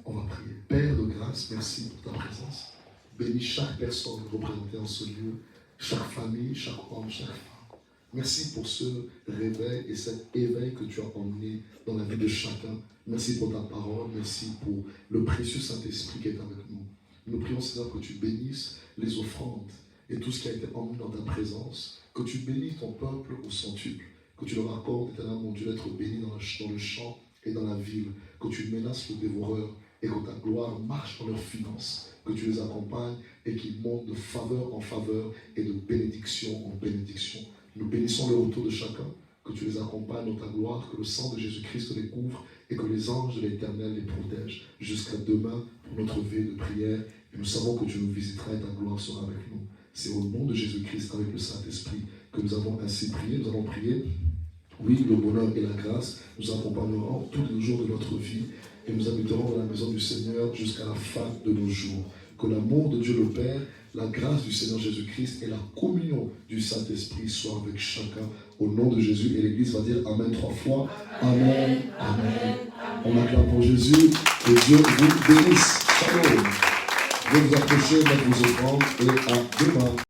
[SPEAKER 2] On va prier. Père de grâce, merci pour ta présence. Bénis chaque personne représentée en ce lieu, chaque famille, chaque homme, chaque femme. Merci pour ce réveil et cet éveil que tu as emmené dans la vie de chacun. Merci pour ta parole. Merci pour le précieux Saint-Esprit qui est avec nous. Nous prions, Seigneur, que tu bénisses les offrandes et tout ce qui a été emmené dans ta présence. Que tu bénisses ton peuple au centuple. Que tu leur accordes, éternel mon Dieu, d'être bénis dans le champ et dans la ville. Que tu menaces le dévoreur et que ta gloire marche dans leurs finances. Que tu les accompagnes et qu'ils montent de faveur en faveur et de bénédiction en bénédiction. Nous bénissons le retour de chacun, que tu les accompagnes dans ta gloire, que le sang de Jésus-Christ les couvre et que les anges de l'Éternel les protègent jusqu'à demain pour notre veille de prière. Et nous savons que tu nous visiteras et ta gloire sera avec nous. C'est au nom de Jésus-Christ avec le Saint-Esprit que nous avons ainsi prié. Nous allons prier. Oui, le bonheur et la grâce nous accompagneront tous les jours de notre vie et nous habiterons dans la maison du Seigneur jusqu'à la fin de nos jours. Que l'amour de Dieu le Père, la grâce du Seigneur Jésus-Christ et la communion du Saint-Esprit soient avec chacun au nom de Jésus. Et l'Église va dire Amen 3 fois. Amen, Amen. On acclame pour Jésus et Dieu vous bénisse. Shalom. Vous vous approchez, mettre vos offrandes et à demain.